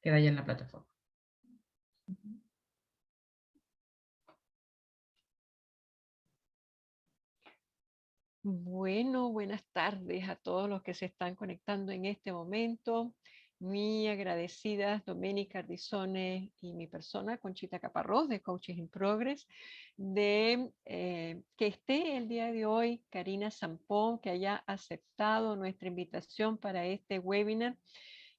queda ya en la plataforma. Bueno, buenas tardes a todos los que se están conectando en este momento. Muy agradecidas Doménica Ardizone y mi persona, Conchita Caparrós, de Coaches in Progress, de que esté el día de hoy Karina Sampón, que haya aceptado nuestra invitación para este webinar.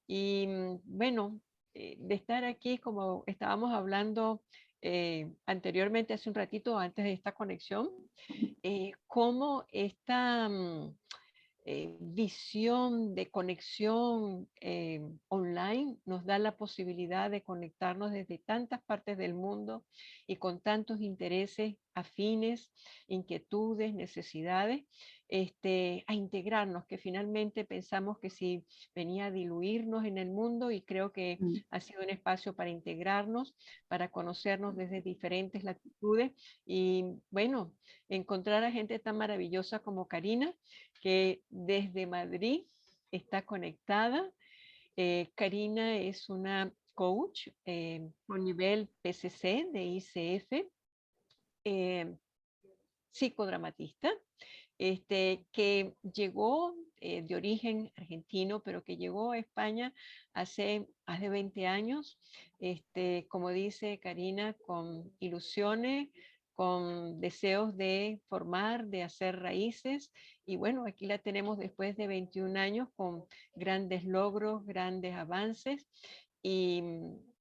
Y bueno, de estar aquí, como estábamos hablando anteriormente, hace un ratito, antes de esta conexión, cómo esta visión de conexión online nos da la posibilidad de conectarnos desde tantas partes del mundo y con tantos intereses afines, inquietudes, necesidades, a integrarnos, que finalmente pensamos que si venía a diluirnos en el mundo, y creo que ha sido un espacio para integrarnos, para conocernos desde diferentes latitudes y bueno, encontrar a gente tan maravillosa como Karina, que desde Madrid está conectada. Karina es una coach con nivel PCC de ICF, psicodramatista, que llegó de origen argentino, pero que llegó a España hace más de 20 años, como dice Karina, con ilusiones, con deseos de formar, de hacer raíces, y bueno, aquí la tenemos después de 21 años con grandes logros, grandes avances, y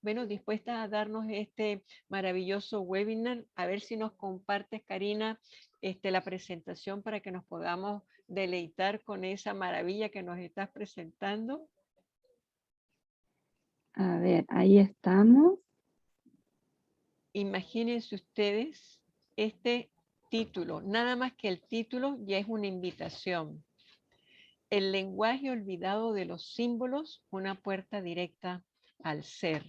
bueno, dispuesta a darnos este maravilloso webinar. A ver si nos compartes, Karina, la presentación para que nos podamos deleitar con esa maravilla que nos estás presentando. A ver, ahí estamos. Imagínense ustedes este título, nada más que el título ya es una invitación. El lenguaje olvidado de los símbolos, una puerta directa al ser.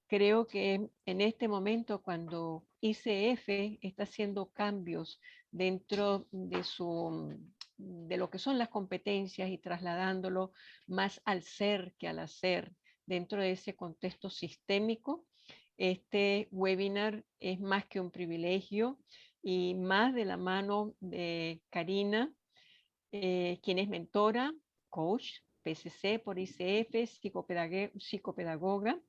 Creo que en este momento, cuando ICF está haciendo cambios dentro de lo que son las competencias y trasladándolo más al ser que al hacer, dentro de ese contexto sistémico, este webinar es más que un privilegio y más de la mano de Karina, quien es mentora, coach, PCC por ICF, psicopedagoga,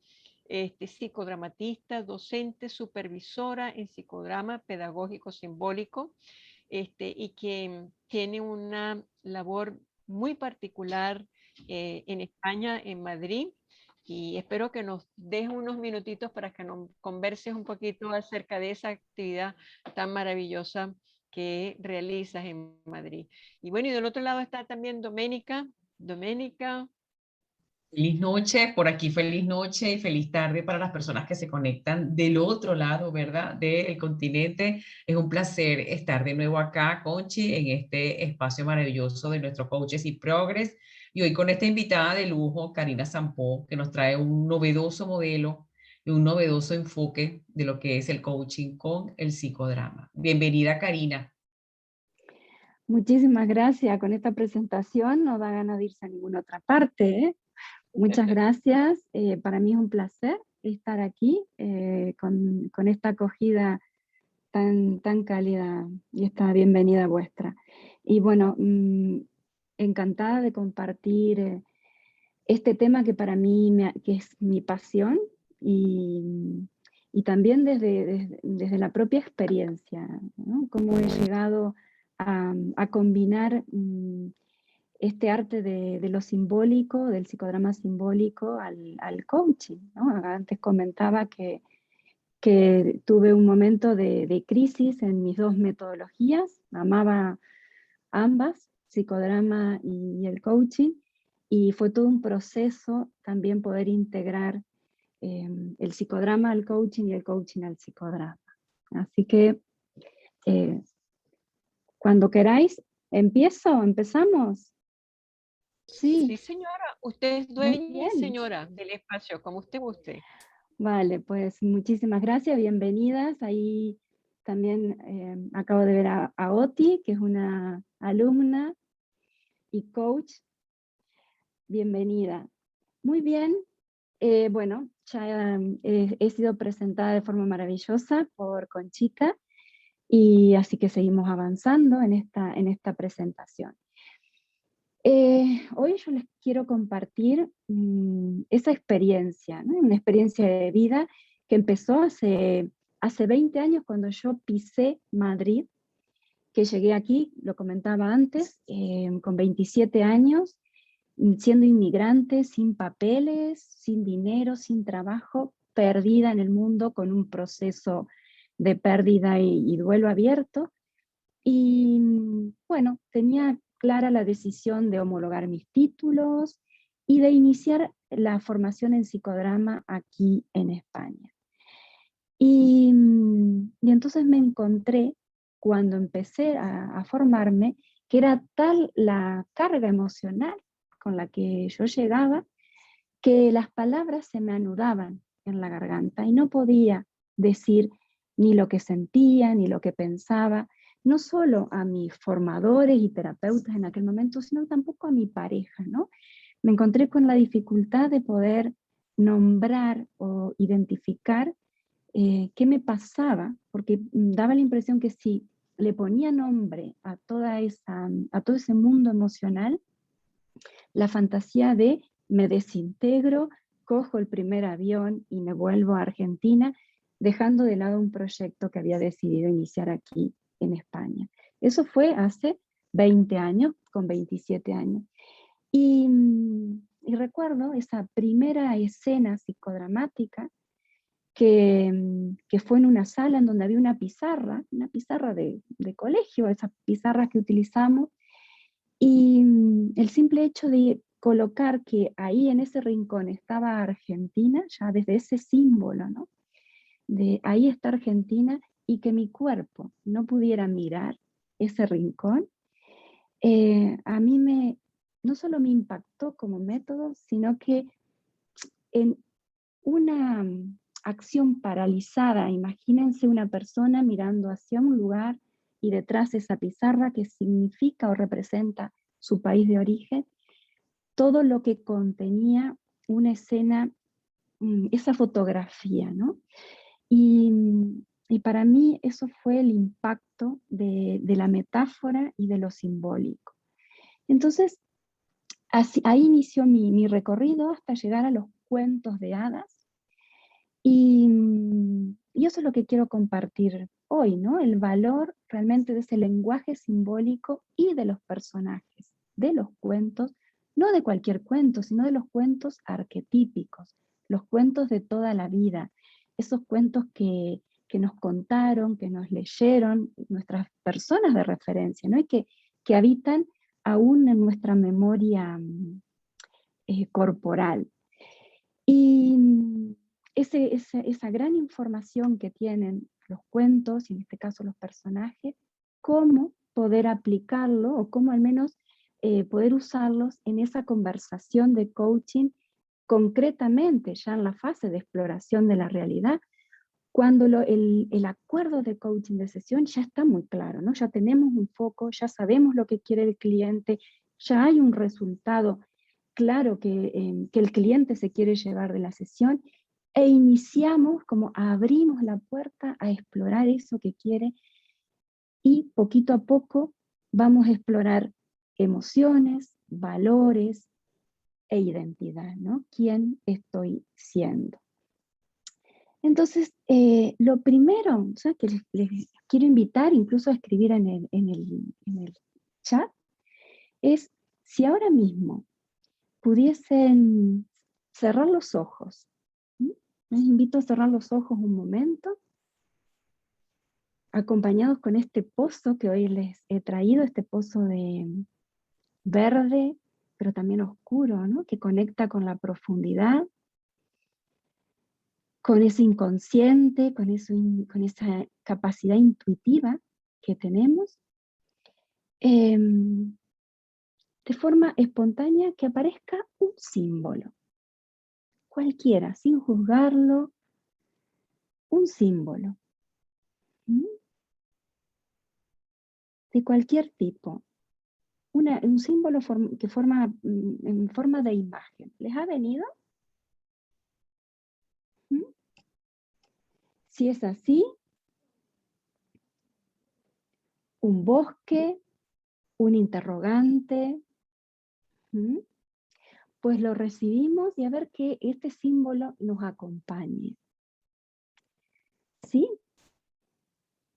psicodramatista, docente, supervisora en psicodrama pedagógico simbólico, y que tiene una labor muy particular en España, en Madrid, y espero que nos dejes unos minutitos para que nos converses un poquito acerca de esa actividad tan maravillosa que realizas en Madrid. Y bueno, y del otro lado está también Doménica. Doménica. Feliz noche, por aquí feliz noche y feliz tarde para las personas que se conectan del otro lado, ¿verdad? Del continente. Es un placer estar de nuevo acá, Conchi, en este espacio maravilloso de nuestro Coaches y Progress. Y hoy con esta invitada de lujo, Karina Sampó, que nos trae un novedoso modelo y un novedoso enfoque de lo que es el coaching con el psicodrama. Bienvenida, Karina. Muchísimas gracias. Con esta presentación no da ganas de irse a ninguna otra parte, ¿eh? Muchas gracias. Para mí es un placer estar aquí con esta acogida tan cálida y esta bienvenida vuestra. Y bueno, encantada de compartir este tema que para mí que es mi pasión y también desde la propia experiencia, ¿no? Cómo he llegado a combinar este arte de lo simbólico, del psicodrama simbólico al coaching, ¿no? Antes comentaba que tuve un momento de crisis en mis dos metodologías, amaba ambas, psicodrama y el coaching, y fue todo un proceso también poder integrar el psicodrama al coaching y el coaching al psicodrama. Así que cuando queráis, empezamos. Sí, señora, usted es Muy dueña y bien. señora del espacio, como usted guste. Vale, pues muchísimas gracias, bienvenidas. Ahí también acabo de ver a Oti, que es una alumna y coach. Bienvenida. Muy bien, bueno, ya he sido presentada de forma maravillosa por Conchita, y así que seguimos avanzando en esta presentación. Hoy yo les quiero compartir esa experiencia, ¿no? Una experiencia de vida que empezó hace 20 años cuando yo pisé Madrid, que llegué aquí, lo comentaba antes, con 27 años, siendo inmigrante, sin papeles, sin dinero, sin trabajo, perdida en el mundo con un proceso de pérdida y duelo abierto. Y bueno, tenía clara la decisión de homologar mis títulos y de iniciar la formación en psicodrama aquí en España. Y entonces me encontré, cuando empecé a formarme, que era tal la carga emocional con la que yo llegaba, que las palabras se me anudaban en la garganta y no podía decir ni lo que sentía, ni lo que pensaba, no solo a mis formadores y terapeutas en aquel momento, sino tampoco a mi pareja, ¿no? Me encontré con la dificultad de poder nombrar o identificar qué me pasaba, porque daba la impresión que si le ponía nombre a todo ese mundo emocional, la fantasía de me desintegro, cojo el primer avión y me vuelvo a Argentina, dejando de lado un proyecto que había decidido iniciar aquí en España. Eso fue hace 20 años, con 27 años. Y recuerdo esa primera escena psicodramática que fue en una sala en donde había una pizarra de colegio, esas pizarras que utilizamos, y el simple hecho de colocar que ahí en ese rincón estaba Argentina, ya desde ese símbolo, ¿no? De ahí está Argentina, y que mi cuerpo no pudiera mirar ese rincón, a mí no solo me impactó como método, sino que en una acción paralizada, imagínense una persona mirando hacia un lugar y detrás esa pizarra que significa o representa su país de origen, todo lo que contenía una escena, esa fotografía, ¿no? Y para mí eso fue el impacto de la metáfora y de lo simbólico. Entonces, ahí inició mi recorrido hasta llegar a los cuentos de hadas. Y eso es lo que quiero compartir hoy, ¿no? El valor realmente de ese lenguaje simbólico y de los personajes, de los cuentos, no de cualquier cuento, sino de los cuentos arquetípicos, los cuentos de toda la vida, esos cuentos que nos contaron, que nos leyeron nuestras personas de referencia, ¿no? Y que habitan aún en nuestra memoria corporal. Y esa gran información que tienen los cuentos, y en este caso los personajes, cómo poder aplicarlo, o cómo al menos poder usarlos en esa conversación de coaching, concretamente ya en la fase de exploración de la realidad, cuando el acuerdo de coaching de sesión ya está muy claro, ¿no? Ya tenemos un foco, ya sabemos lo que quiere el cliente, ya hay un resultado claro que el cliente se quiere llevar de la sesión, e iniciamos, como abrimos la puerta a explorar eso que quiere, y poquito a poco vamos a explorar emociones, valores e identidad, ¿no? ¿Quién estoy siendo? Entonces, lo primero, o sea, que les quiero invitar incluso a escribir en el chat, es si ahora mismo pudiesen cerrar los ojos. Les invito a cerrar los ojos un momento, acompañados con este pozo que hoy les he traído, este pozo de verde, pero también oscuro, ¿no? Que conecta con la profundidad, con ese inconsciente, con esa capacidad intuitiva que tenemos, de forma espontánea que aparezca un símbolo, cualquiera, sin juzgarlo, un símbolo, de cualquier tipo, un símbolo que forma en forma de imagen. ¿Les ha venido? Si es así, un bosque, un interrogante, pues lo recibimos y a ver que este símbolo nos acompañe. ¿Sí?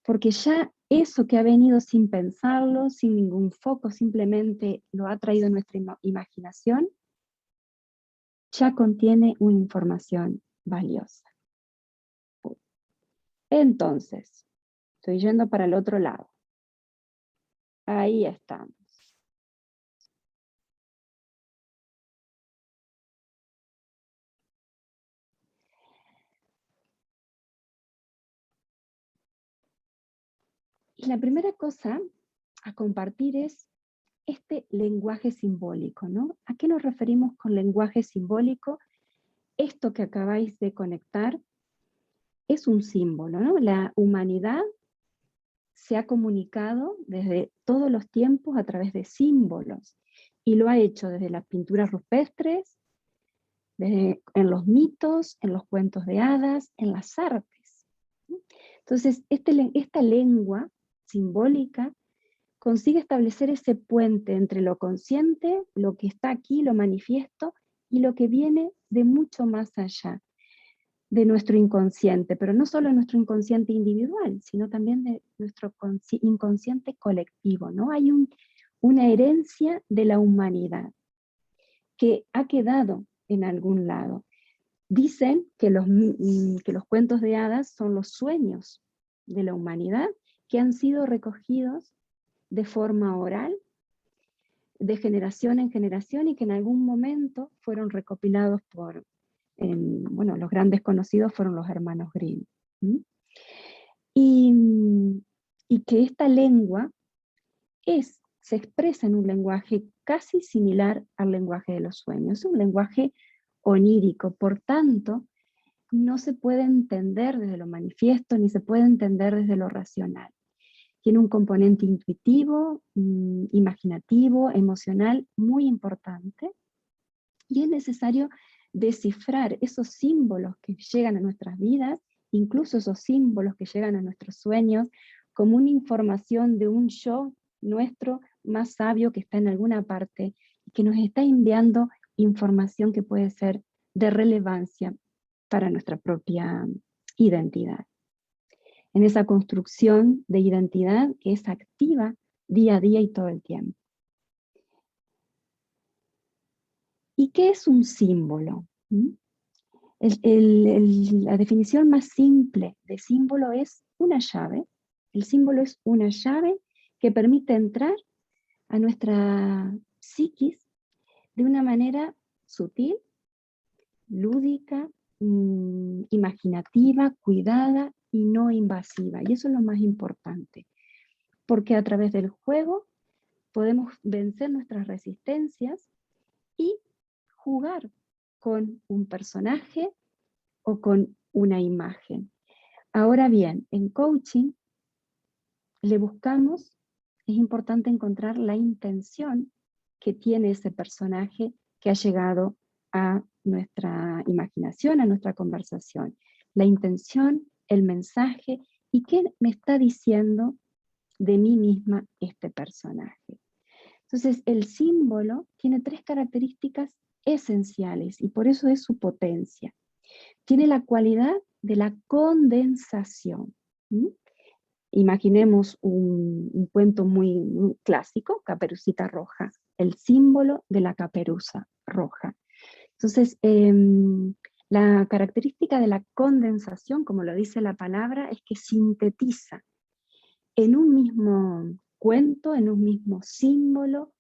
Porque ya eso que ha venido sin pensarlo, sin ningún foco, simplemente lo ha traído nuestra imaginación, ya contiene una información valiosa. Entonces, estoy yendo para el otro lado. Ahí estamos. Y la primera cosa a compartir es este lenguaje simbólico, ¿no? ¿A qué nos referimos con lenguaje simbólico? Esto que acabáis de conectar es un símbolo, ¿no? La humanidad se ha comunicado desde todos los tiempos a través de símbolos y lo ha hecho desde las pinturas rupestres, en los mitos, en los cuentos de hadas, en las artes. Entonces, esta lengua simbólica consigue establecer ese puente entre lo consciente, lo que está aquí, lo manifiesto, y lo que viene de mucho más allá, de nuestro inconsciente, pero no solo nuestro inconsciente individual, sino también de nuestro inconsciente colectivo, ¿no? Hay una herencia de la humanidad que ha quedado en algún lado. Dicen que los cuentos de hadas son los sueños de la humanidad que han sido recogidos de forma oral, de generación en generación, y que en algún momento fueron recopilados bueno, los grandes conocidos fueron los hermanos Grimm. Y que esta lengua se expresa en un lenguaje casi similar al lenguaje de los sueños, es un lenguaje onírico, por tanto, no se puede entender desde lo manifiesto, ni se puede entender desde lo racional. Tiene un componente intuitivo, imaginativo, emocional muy importante, y es necesario descifrar esos símbolos que llegan a nuestras vidas, incluso esos símbolos que llegan a nuestros sueños, como una información de un yo nuestro más sabio que está en alguna parte y que nos está enviando información que puede ser de relevancia para nuestra propia identidad. En esa construcción de identidad que es activa día a día y todo el tiempo. ¿Y qué es un símbolo? La definición más simple de símbolo es una llave. El símbolo es una llave que permite entrar a nuestra psiquis de una manera sutil, lúdica, imaginativa, cuidada y no invasiva. Y eso es lo más importante, porque a través del juego podemos vencer nuestras resistencias y jugar con un personaje o con una imagen. Ahora bien, en coaching le buscamos, es importante encontrar la intención que tiene ese personaje que ha llegado a nuestra imaginación, a nuestra conversación. La intención, el mensaje y qué me está diciendo de mí misma este personaje. Entonces, el símbolo tiene 3 características esenciales y por eso es su potencia. Tiene la cualidad de la condensación. Imaginemos un cuento muy clásico, Caperucita Roja, el símbolo de la caperuza roja. Entonces, la característica de la condensación, como lo dice la palabra, es que sintetiza en un mismo cuento, en un mismo símbolo,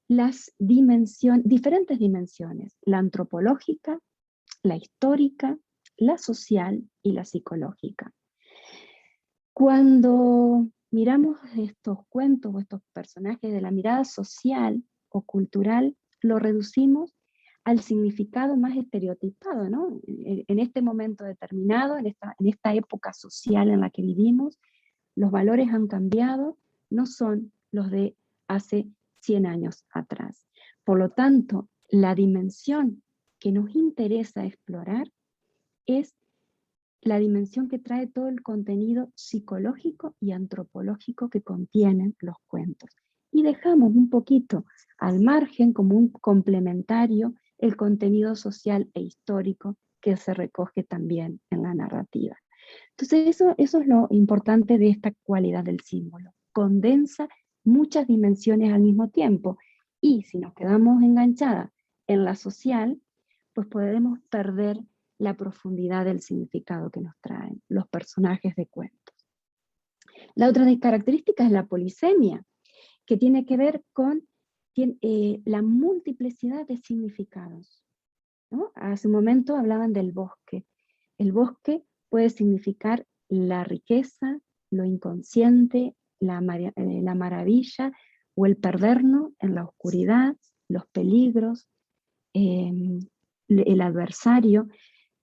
las diferentes dimensiones, la antropológica, la histórica, la social y la psicológica. Cuando miramos estos cuentos o estos personajes de la mirada social o cultural, lo reducimos al significado más estereotipado, ¿no? En este momento determinado, en esta época social en la que vivimos, los valores han cambiado, no son los de hace 100 años atrás. Por lo tanto, la dimensión que nos interesa explorar es la dimensión que trae todo el contenido psicológico y antropológico que contienen los cuentos. Y dejamos un poquito al margen, como un complementario, el contenido social e histórico que se recoge también en la narrativa. Entonces eso es lo importante de esta cualidad del símbolo. Condensa muchas dimensiones al mismo tiempo. Y si nos quedamos enganchadas en la social, pues podemos perder la profundidad del significado que nos traen los personajes de cuentos. La otra característica es la polisemia, que tiene que ver con la multiplicidad de significados, ¿no? Hace un momento hablaban del bosque. El bosque puede significar la riqueza, lo inconsciente, la maravilla o el perdernos en la oscuridad, los peligros, el adversario.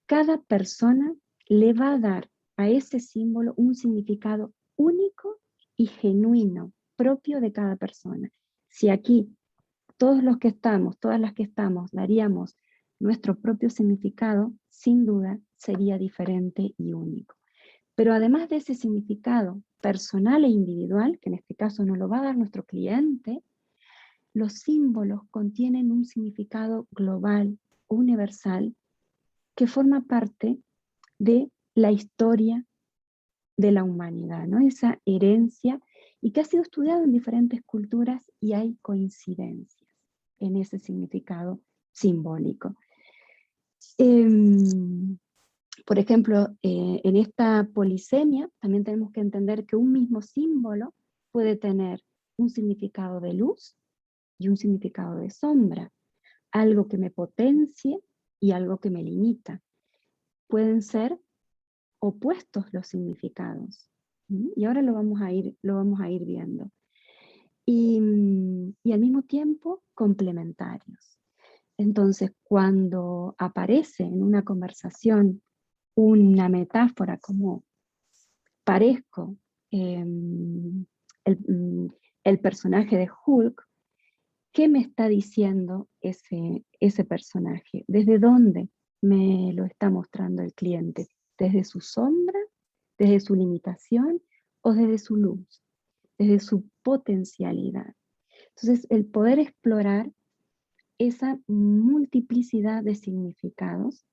Cada persona le va a dar a ese símbolo un significado único y genuino, propio de cada persona. Si aquí todos los que estamos, todas las que estamos, daríamos nuestro propio significado, sin duda sería diferente y único. Pero además de ese significado personal e individual, que en este caso nos lo va a dar nuestro cliente, los símbolos contienen un significado global, universal, que forma parte de la historia de la humanidad, ¿no? Esa herencia, y que ha sido estudiado en diferentes culturas y hay coincidencias en ese significado simbólico. Por ejemplo, en esta polisemia también tenemos que entender que un mismo símbolo puede tener un significado de luz y un significado de sombra, algo que me potencie y algo que me limita. Pueden ser opuestos los significados. Y ahora lo vamos a ir viendo. Y al mismo tiempo complementarios. Entonces, cuando aparece en una conversación una metáfora como parezco el personaje de Hulk, ¿qué me está diciendo ese personaje? ¿Desde dónde me lo está mostrando el cliente? ¿Desde su sombra? ¿Desde su limitación? ¿O desde su luz? Desde su potencialidad. Entonces, el poder explorar esa multiplicidad de significados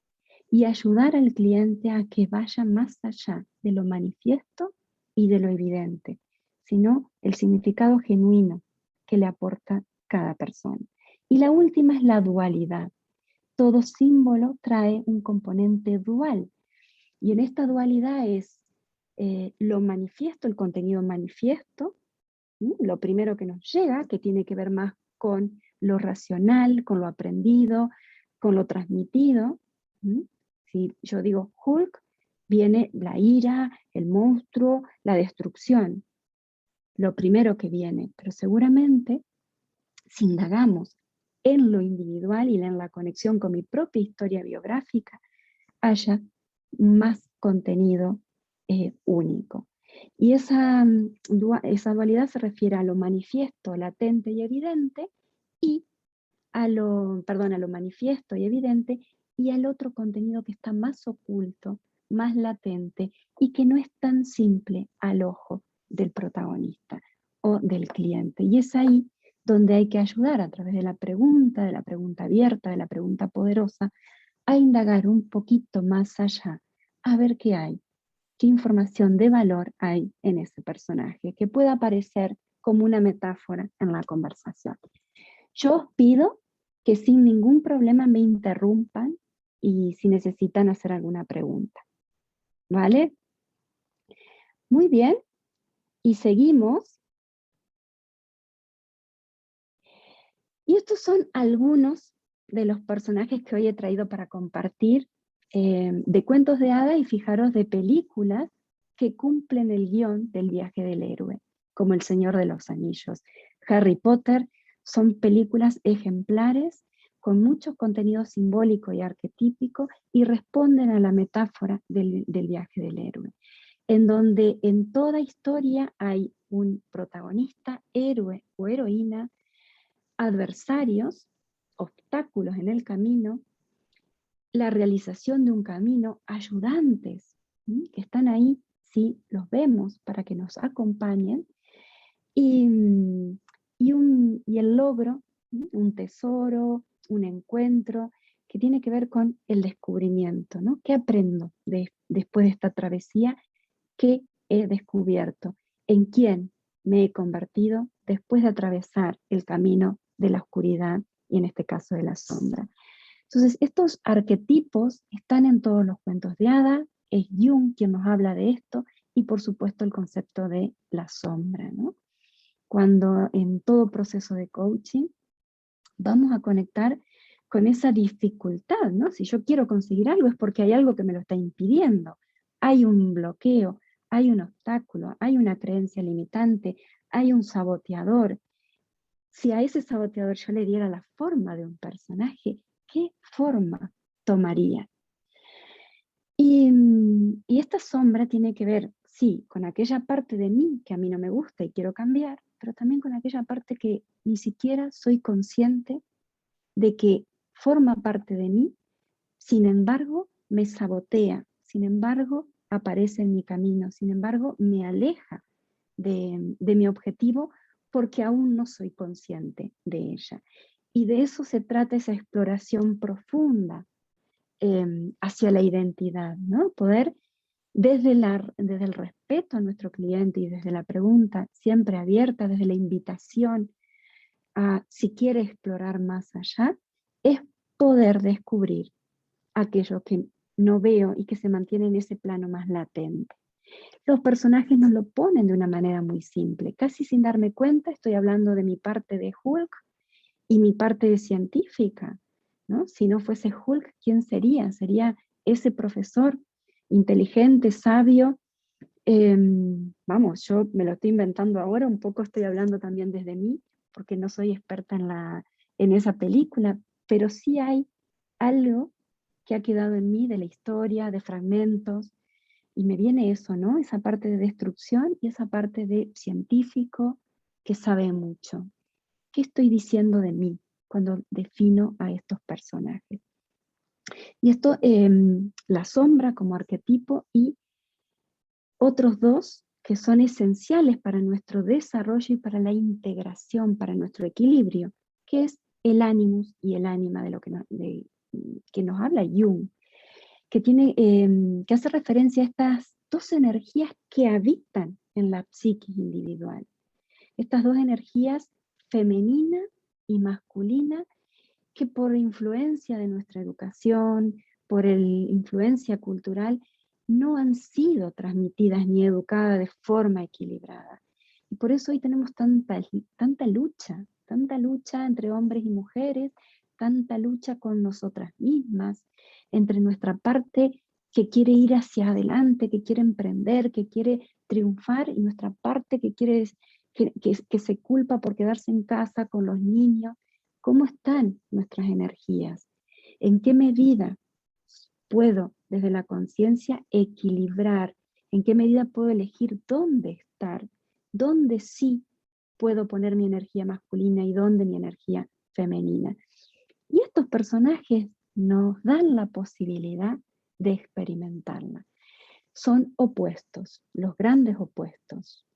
y ayudar al cliente a que vaya más allá de lo manifiesto y de lo evidente, sino el significado genuino que le aporta cada persona. Y la última es la dualidad. Todo símbolo trae un componente dual, y en esta dualidad es lo manifiesto, el contenido manifiesto, lo primero que nos llega, que tiene que ver más con lo racional, con lo aprendido, con lo transmitido. Si yo digo Hulk, viene la ira, el monstruo, la destrucción, lo primero que viene, pero seguramente si indagamos en lo individual y en la conexión con mi propia historia biográfica, haya más contenido único. Y esa dualidad se refiere a lo manifiesto, latente y evidente, y a lo manifiesto y evidente, y al otro contenido que está más oculto, más latente, y que no es tan simple al ojo del protagonista o del cliente. Y es ahí donde hay que ayudar a través de la pregunta abierta, de la pregunta poderosa, a indagar un poquito más allá, a ver qué hay, qué información de valor hay en ese personaje, que pueda aparecer como una metáfora en la conversación. Yo os pido que sin ningún problema me interrumpan y si necesitan hacer alguna pregunta. ¿Vale? Muy bien. Y seguimos. Y estos son algunos de los personajes que hoy he traído para compartir de cuentos de hadas y fijaros de películas que cumplen el guión del viaje del héroe, como El Señor de los Anillos. Harry Potter son películas ejemplares con mucho contenido simbólico y arquetípico y responden a la metáfora del viaje del héroe, en donde en toda historia hay un protagonista, héroe o heroína, adversarios, obstáculos en el camino, la realización de un camino, ayudantes que están ahí, sí, los vemos para que nos acompañen, y, y el logro, un tesoro, un encuentro, que tiene que ver con el descubrimiento, ¿no? ¿Qué aprendo después de esta travesía? ¿Qué he descubierto? ¿En quién me he convertido después de atravesar el camino de la oscuridad y en este caso de la sombra? Entonces, estos arquetipos están en todos los cuentos de hadas, es Jung quien nos habla de esto, y por supuesto el concepto de la sombra, ¿no? Cuando en todo proceso de coaching vamos a conectar con esa dificultad, ¿no? Si yo quiero conseguir algo es porque hay algo que me lo está impidiendo, hay un bloqueo, hay un obstáculo, hay una creencia limitante, hay un saboteador. Si a ese saboteador yo le diera la forma de un personaje, ¿qué forma tomaría? Y esta sombra tiene que ver, sí, con aquella parte de mí que a mí no me gusta y quiero cambiar, pero también con aquella parte que ni siquiera soy consciente de que forma parte de mí, sin embargo me sabotea, sin embargo aparece en mi camino, sin embargo me aleja de mi objetivo porque aún no soy consciente de ella. Y de eso se trata esa exploración profunda hacia la identidad, ¿no? Poder desde el respeto a nuestro cliente y desde la pregunta siempre abierta, desde la invitación a si quiere explorar más allá, es poder descubrir aquello que no veo y que se mantiene en ese plano más latente. Los personajes nos lo ponen de una manera muy simple, casi sin darme cuenta estoy hablando de mi parte de Hulk y mi parte de científica, ¿no? Si no fuese Hulk, ¿quién sería? Sería ese profesor inteligente, sabio. Vamos, yo me lo estoy inventando ahora, un poco estoy hablando también desde mí, porque no soy experta en esa película, pero sí hay algo que ha quedado en mí de la historia, de fragmentos, y me viene eso, ¿no? Esa parte de destrucción y esa parte de científico que sabe mucho. ¿Qué estoy diciendo de mí cuando defino a estos personajes? Y esto, la sombra como arquetipo y otros dos que son esenciales para nuestro desarrollo y para la integración, para nuestro equilibrio, que es el animus y el ánima de lo que nos habla Jung, que hace referencia a estas dos energías que habitan en la psiquis individual. Estas dos energías, femenina y masculina, que por influencia de nuestra educación, por influencia cultural, no han sido transmitidas ni educadas de forma equilibrada. Y por eso hoy tenemos tanta lucha entre hombres y mujeres, tanta lucha con nosotras mismas, entre nuestra parte que quiere ir hacia adelante, que quiere emprender, que quiere triunfar, y nuestra parte que se culpa por quedarse en casa con los niños. ¿Cómo están nuestras energías? ¿En qué medida puedo, desde la conciencia, equilibrar? ¿En qué medida puedo elegir dónde estar? ¿Dónde sí puedo poner mi energía masculina y dónde mi energía femenina? Y estos personajes nos dan la posibilidad de experimentarla. Son opuestos, los grandes opuestos.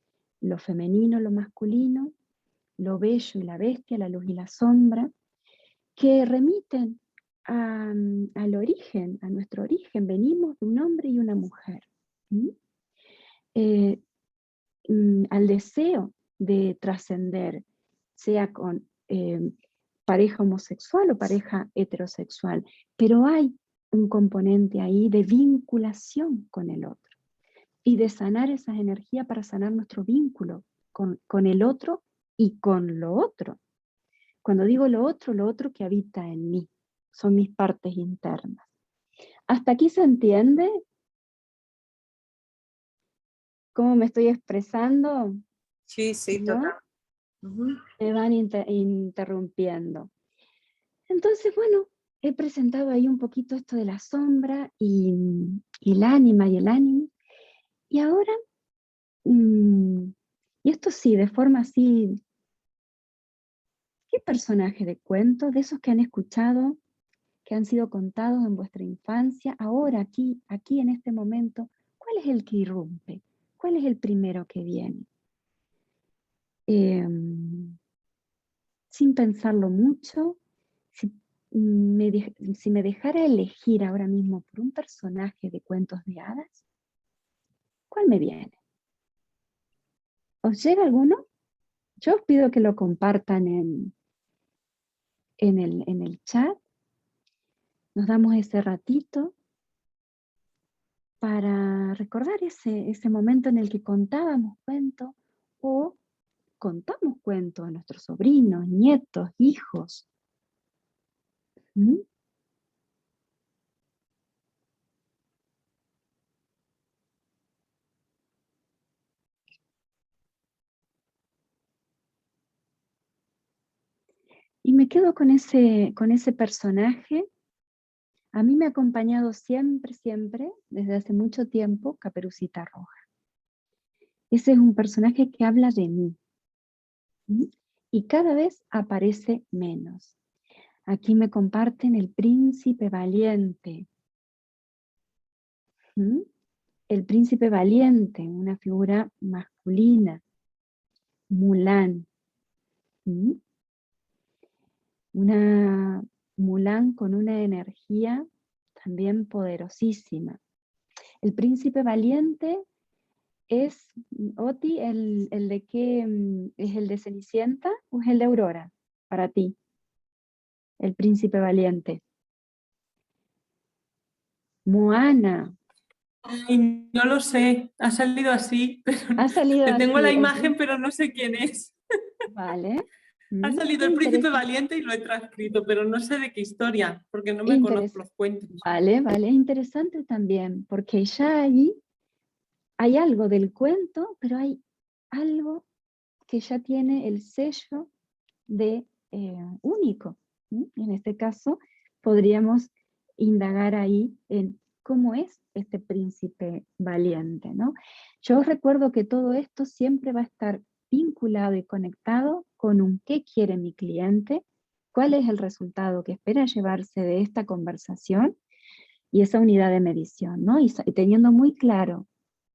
Lo femenino, lo masculino, lo bello y la bestia, la luz y la sombra, que remiten al origen, a nuestro origen. Venimos de un hombre y una mujer. Al deseo de trascender, sea con pareja homosexual o pareja heterosexual, pero hay un componente ahí de vinculación con el otro y de sanar esas energías para sanar nuestro vínculo con el otro y con lo otro. Cuando digo lo otro que habita en mí, son mis partes internas. ¿Hasta aquí se entiende cómo me estoy expresando? Sí, sí, ¿No? total. Me van interrumpiendo. Entonces, bueno, he presentado ahí un poquito esto de la sombra y el ánima y el ánimo. Y ahora, y esto sí, de forma así, ¿qué personaje de cuento, de esos que han escuchado, que han sido contados en vuestra infancia, ahora aquí en este momento, ¿cuál es el que irrumpe? ¿Cuál es el primero que viene? Sin pensarlo mucho, si me dejara elegir ahora mismo por un personaje de cuentos de hadas, ¿cuál me viene? ¿Os llega alguno? Yo os pido que lo compartan en el chat. Nos damos ese ratito para recordar ese momento en el que contábamos cuentos o contamos cuentos a nuestros sobrinos, nietos, hijos. ¿Mm? Y me quedo con ese personaje. A mí me ha acompañado siempre, siempre, desde hace mucho tiempo, Caperucita Roja. Ese es un personaje que habla de mí. ¿Mm? Y cada vez aparece menos. Aquí me comparten el príncipe valiente. ¿Mm? El príncipe valiente, una figura masculina. Mulan. ¿Mm? Una Mulan con una energía también poderosísima. El príncipe valiente es, Oti, el de qué, ¿es el de Cenicienta o es el de Aurora? Para ti, el príncipe valiente. Moana. Ay, no lo sé, ha salido así, pero Ha salido tengo así. la imagen, pero no sé quién es. Vale. Ha salido el príncipe Interesante. valiente y lo he transcrito, pero no sé de qué historia, porque no me conozco los cuentos. Vale, vale, interesante también, porque ya allí hay algo del cuento, pero hay algo que ya tiene el sello de único. En este caso, podríamos indagar ahí en cómo es este príncipe valiente, ¿no? Yo recuerdo que todo esto siempre va a estar vinculado y conectado con un qué quiere mi cliente, cuál es el resultado que espera llevarse de esta conversación y esa unidad de medición, ¿no? Y teniendo muy claro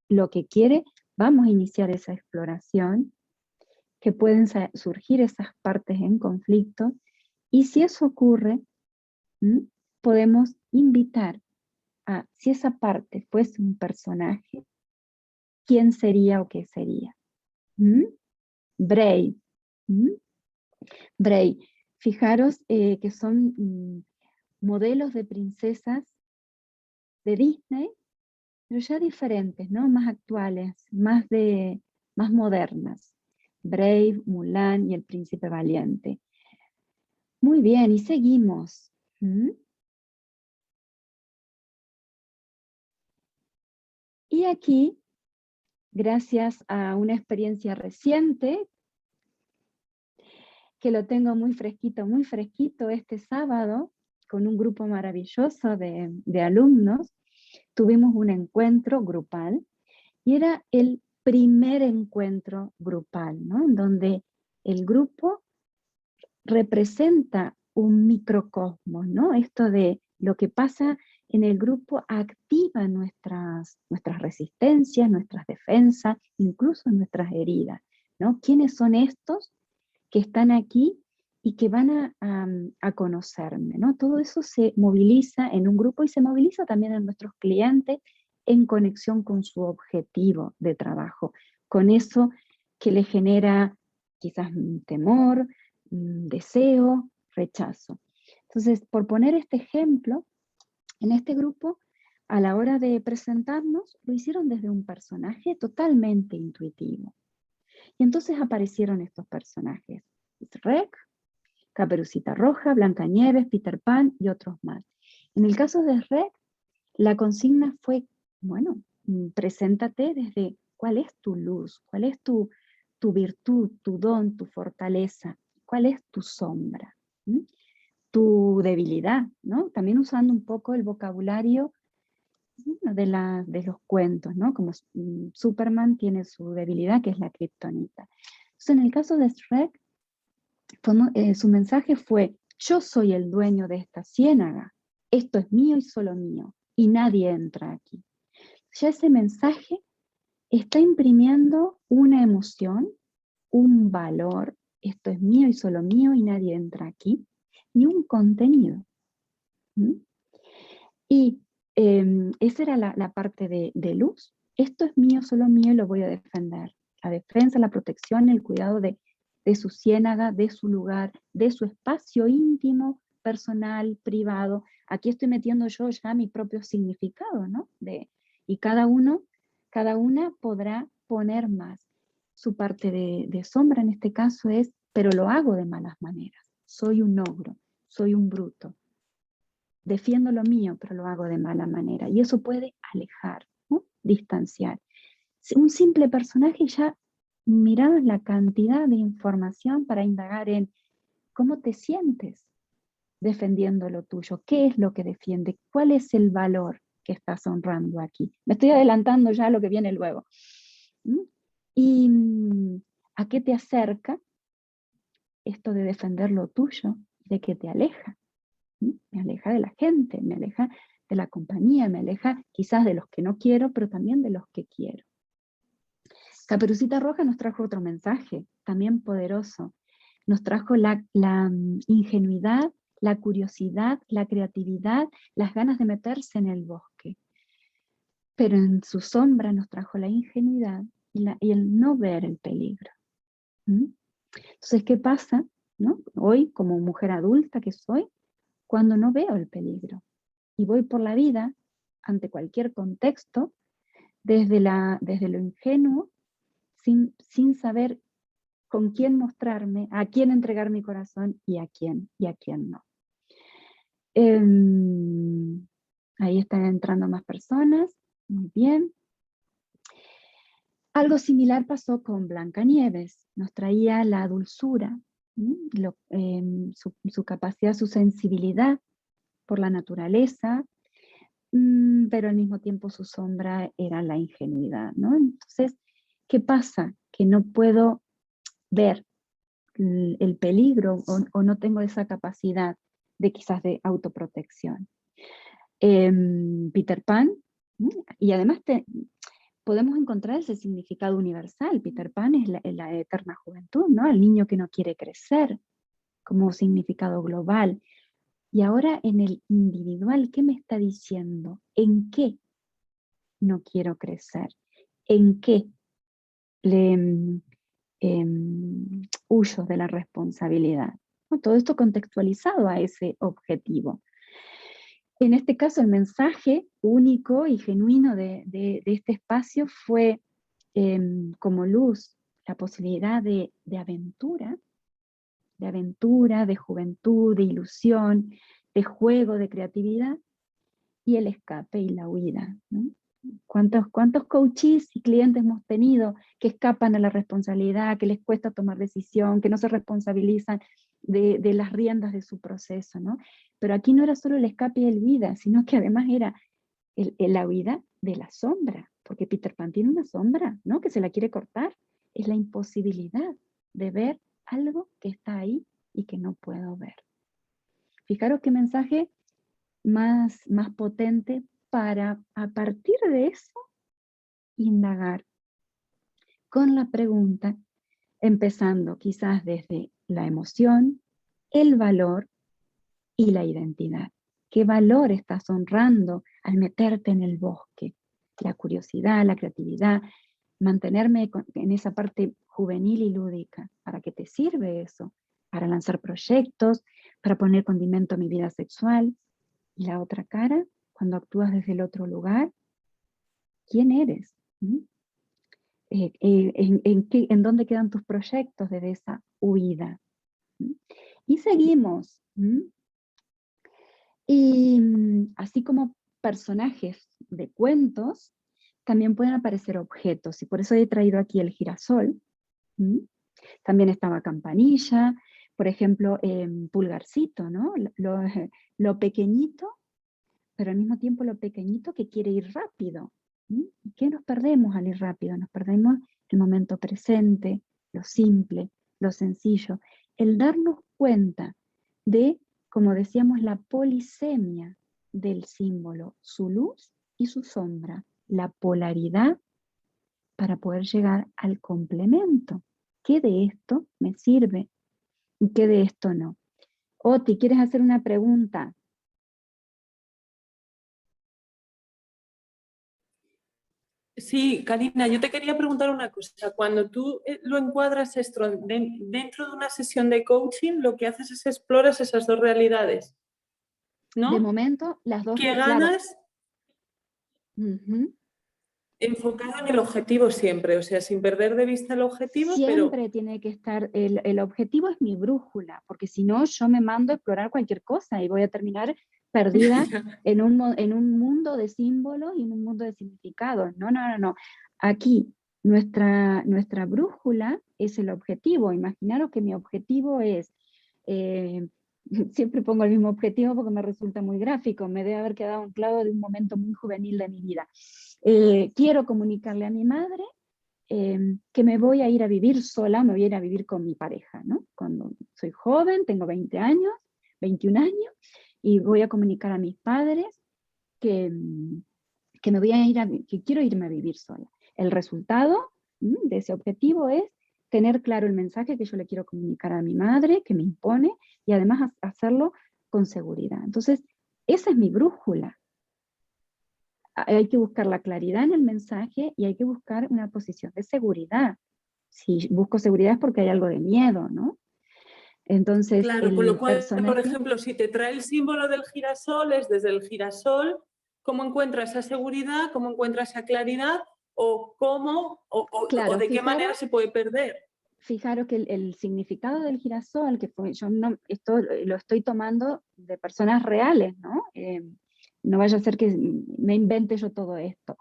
lo que quiere, vamos a iniciar esa exploración, que pueden surgir esas partes en conflicto, y si eso ocurre, podemos invitar a, si esa parte fuese un personaje, ¿quién sería o qué sería? Brave. Brave. Fijaros que son modelos de princesas de Disney, pero ya diferentes, ¿no? Más actuales, más modernas. Brave, Mulan y el príncipe valiente. Muy bien, y seguimos. Y aquí, gracias a una experiencia reciente, que lo tengo muy fresquito este sábado, con un grupo maravilloso de alumnos, tuvimos un encuentro grupal, y era el primer encuentro grupal, ¿no? En donde el grupo representa un microcosmos, ¿no? Esto de lo que pasa en el grupo activa nuestras resistencias, nuestras defensas, incluso nuestras heridas, ¿no? ¿Quiénes son estos que están aquí y que van a conocerme, ¿no? Todo eso se moviliza en un grupo y se moviliza también en nuestros clientes en conexión con su objetivo de trabajo, con eso que le genera quizás temor, deseo, rechazo. Entonces, por poner este ejemplo, en este grupo, a la hora de presentarnos, lo hicieron desde un personaje totalmente intuitivo. Y entonces aparecieron estos personajes: Shrek, Caperucita Roja, Blancanieves, Peter Pan y otros más. En el caso de Shrek, la consigna fue, bueno, preséntate desde cuál es tu luz, cuál es tu virtud, tu don, tu fortaleza, cuál es tu sombra, tu debilidad, ¿no? También usando un poco el vocabulario de los cuentos, ¿no? Como Superman tiene su debilidad, que es la kriptonita. Entonces, en el caso de Shrek, su mensaje fue: yo soy el dueño de esta ciénaga, esto es mío y solo mío, y nadie entra aquí. Ya ese mensaje está imprimiendo una emoción, un valor, esto es mío y solo mío y nadie entra aquí, y un contenido. ¿Mm? Y esa era la parte de luz. Esto es mío, solo mío, y lo voy a defender. La defensa, la protección, el cuidado de su ciénaga, de su lugar, de su espacio íntimo, personal, privado. Aquí estoy metiendo yo ya mi propio significado, ¿no? Y cada una podrá poner más. Su parte de sombra en este caso es, pero lo hago de malas maneras. Soy un ogro, soy un bruto. Defiendo lo mío, pero lo hago de mala manera. Y eso puede alejar, ¿no? Distanciar. Un simple personaje ya, mirad la cantidad de información para indagar en cómo te sientes defendiendo lo tuyo, qué es lo que defiende, cuál es el valor que estás honrando aquí. Me estoy adelantando ya a lo que viene luego. ¿Mm? ¿Y a qué te acerca esto de defender lo tuyo? ¿De qué te aleja? Me aleja de la gente, me aleja de la compañía, me aleja quizás de los que no quiero, pero también de los que quiero. Caperucita Roja nos trajo otro mensaje, también poderoso. Nos trajo la ingenuidad, la curiosidad, la creatividad, las ganas de meterse en el bosque. Pero en su sombra nos trajo la ingenuidad y el no ver el peligro. ¿Mm? Entonces, ¿qué pasa, ¿no? Hoy, como mujer adulta que soy, cuando no veo el peligro y voy por la vida ante cualquier contexto desde lo ingenuo, sin saber con quién mostrarme, a quién entregar mi corazón y a quién no. Ahí están entrando más personas, muy bien. Algo similar pasó con Blancanieves, nos traía la dulzura, su capacidad, su sensibilidad por la naturaleza, pero al mismo tiempo su sombra era la ingenuidad, ¿no? Entonces, ¿qué pasa? Que no puedo ver el peligro o no tengo esa capacidad de quizás de autoprotección. Peter Pan, y además podemos encontrar ese significado universal. Peter Pan es la eterna juventud, ¿no? El niño que no quiere crecer, como significado global. Y ahora en el individual, ¿qué me está diciendo? ¿En qué no quiero crecer? ¿En qué huyo de la responsabilidad? ¿No? Todo esto contextualizado a ese objetivo. En este caso, el mensaje único y genuino de este espacio fue como luz, la posibilidad de aventura, de juventud, de ilusión, de juego, de creatividad, y el escape y la huida, ¿no? ¿Cuántos coaches y clientes hemos tenido que escapan a la responsabilidad, que les cuesta tomar decisión, que no se responsabilizan de las riendas de su proceso, ¿no? Pero aquí no era solo el escape y el huida, sino que además era la huida de la sombra, porque Peter Pan tiene una sombra, ¿no? Que se la quiere cortar. Es la imposibilidad de ver algo que está ahí y que no puedo ver. Fijaros qué mensaje más potente para, a partir de eso, indagar con la pregunta, empezando quizás desde la emoción, el valor y la identidad. ¿Qué valor estás honrando al meterte en el bosque? La curiosidad, la creatividad, mantenerme en esa parte juvenil y lúdica. ¿Para qué te sirve eso? Para lanzar proyectos, para poner condimento a mi vida sexual. Y la otra cara, cuando actúas desde el otro lugar, ¿quién eres? ¿En dónde quedan tus proyectos desde esa huida? Y seguimos. Y así como personajes de cuentos, también pueden aparecer objetos, y por eso he traído aquí el girasol. También estaba Campanilla, por ejemplo, Pulgarcito, ¿no? Lo pequeñito, pero al mismo tiempo lo pequeñito que quiere ir rápido. ¿Y qué nos perdemos al ir rápido? Nos perdemos el momento presente, lo simple, lo sencillo, el darnos cuenta de, como decíamos, la polisemia del símbolo, su luz y su sombra, la polaridad para poder llegar al complemento. ¿Qué de esto me sirve y qué de esto no? Oti, ¿quieres hacer una pregunta? Sí, Karina, yo te quería preguntar una cosa. Cuando tú lo encuadras esto dentro de una sesión de coaching, lo que haces es exploras esas dos realidades, ¿no? De momento, las dos... ¿Qué claro. ganas? Uh-huh. Enfocado en el objetivo siempre, o sea, sin perder de vista el objetivo, Siempre tiene que estar, el objetivo es mi brújula, porque si no yo me mando a explorar cualquier cosa y voy a terminar perdida en un mundo de símbolos y en un mundo de significados. No, no, no, no. Aquí nuestra brújula es el objetivo. Imaginaros que mi objetivo es, siempre pongo el mismo objetivo porque me resulta muy gráfico, me debe haber quedado anclado de un momento muy juvenil de mi vida. Quiero comunicarle a mi madre que me voy a ir a vivir sola, me voy a ir a vivir con mi pareja, ¿no? Cuando soy joven, tengo 20 años, 21 años, y voy a comunicar a mis padres que, que me voy a ir que quiero irme a vivir sola. El resultado de ese objetivo es tener claro el mensaje que yo le quiero comunicar a mi madre, que me impone, y además hacerlo con seguridad. Entonces, esa es mi brújula. Hay que buscar la claridad en el mensaje y hay que buscar una posición de seguridad. Si busco seguridad es porque hay algo de miedo, ¿no? Entonces, claro, con lo cual, personaje... por ejemplo, si te trae el símbolo del girasol, es desde el girasol, ¿cómo encuentras esa seguridad? ¿Cómo encuentras esa claridad? ¿O cómo, claro, o de qué manera se puede perder? Fijaros que el significado del girasol, que fue, yo no, esto lo estoy tomando de personas reales, ¿no? No vaya a ser que me invente yo todo esto.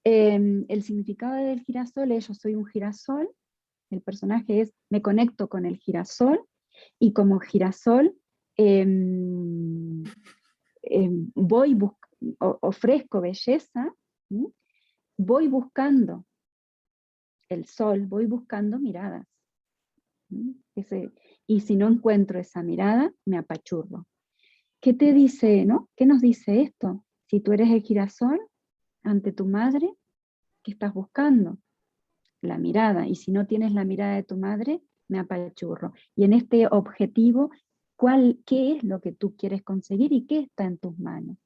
El significado del girasol es: yo soy un girasol, el personaje es, me conecto con el girasol, y como girasol ofrezco belleza, ¿sí? Voy buscando el sol, voy buscando miradas. ¿Sí? Y si no encuentro esa mirada, me apachurro. ¿Qué te dice, no? ¿Qué nos dice esto? Si tú eres el girasol ante tu madre, ¿qué estás buscando? La mirada. Y si no tienes la mirada de tu madre, me apachurro. Y en este objetivo, ¿qué es lo que tú quieres conseguir y qué está en tus manos?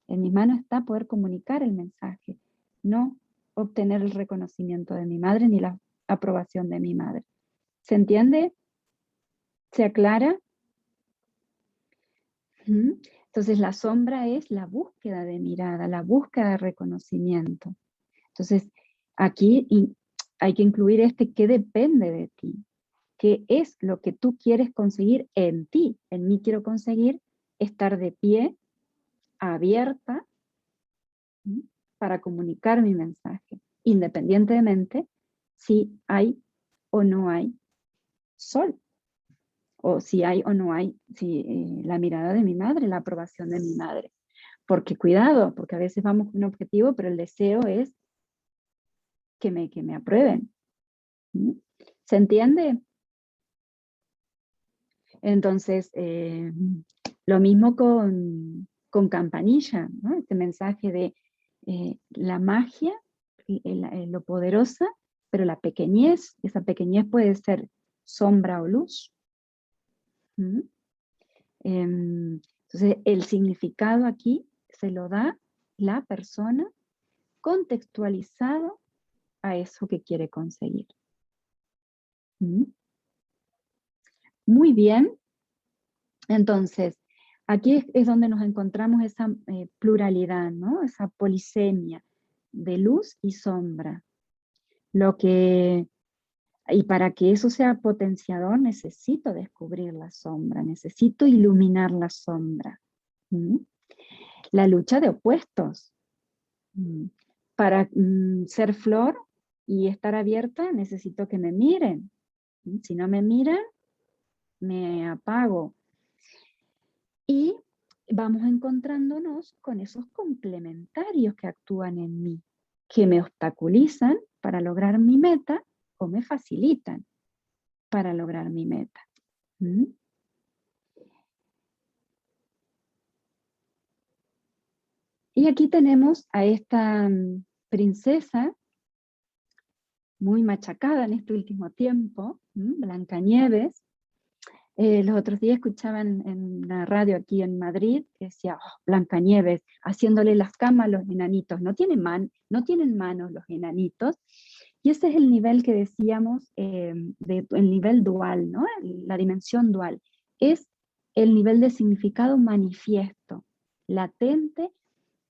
En mis manos está poder comunicar el mensaje, no obtener el reconocimiento de mi madre ni la aprobación de mi madre. ¿Se entiende? ¿Se aclara? Entonces la sombra es la búsqueda de mirada, la búsqueda de reconocimiento. Entonces aquí hay que incluir qué depende de ti, qué es lo que tú quieres conseguir en ti. En mí quiero conseguir estar de pie, abierta, para comunicar mi mensaje, independientemente si hay o no hay sol, o si hay o no hay la mirada de mi madre, la aprobación de mi madre. Porque cuidado, porque a veces vamos con un objetivo, pero el deseo es que me aprueben. ¿Se entiende? Entonces, lo mismo con Campanilla, ¿no? Este mensaje de la magia, lo poderosa, pero la pequeñez, esa pequeñez puede ser sombra o luz. Entonces, el significado aquí se lo da la persona contextualizado a eso que quiere conseguir. Muy bien. Entonces, aquí es donde nos encontramos esa pluralidad, ¿no? Esa polisemia de luz y sombra. Y para que eso sea potenciador, necesito descubrir la sombra, necesito iluminar la sombra. La lucha de opuestos. Para ser flor y estar abierta, necesito que me miren. Si no me miran, me apago. Y vamos encontrándonos con esos complementarios que actúan en mí, que me obstaculizan para lograr mi meta o me facilitan para lograr mi meta. Y aquí tenemos a esta princesa, muy machacada en este último tiempo, Blancanieves. Los otros días escuchaban en la radio aquí en Madrid que decía, oh, Blancanieves, haciéndole las camas a los enanitos. No tienen manos los enanitos. Y ese es el nivel que decíamos, el nivel dual, ¿no? La dimensión dual. Es el nivel de significado manifiesto, latente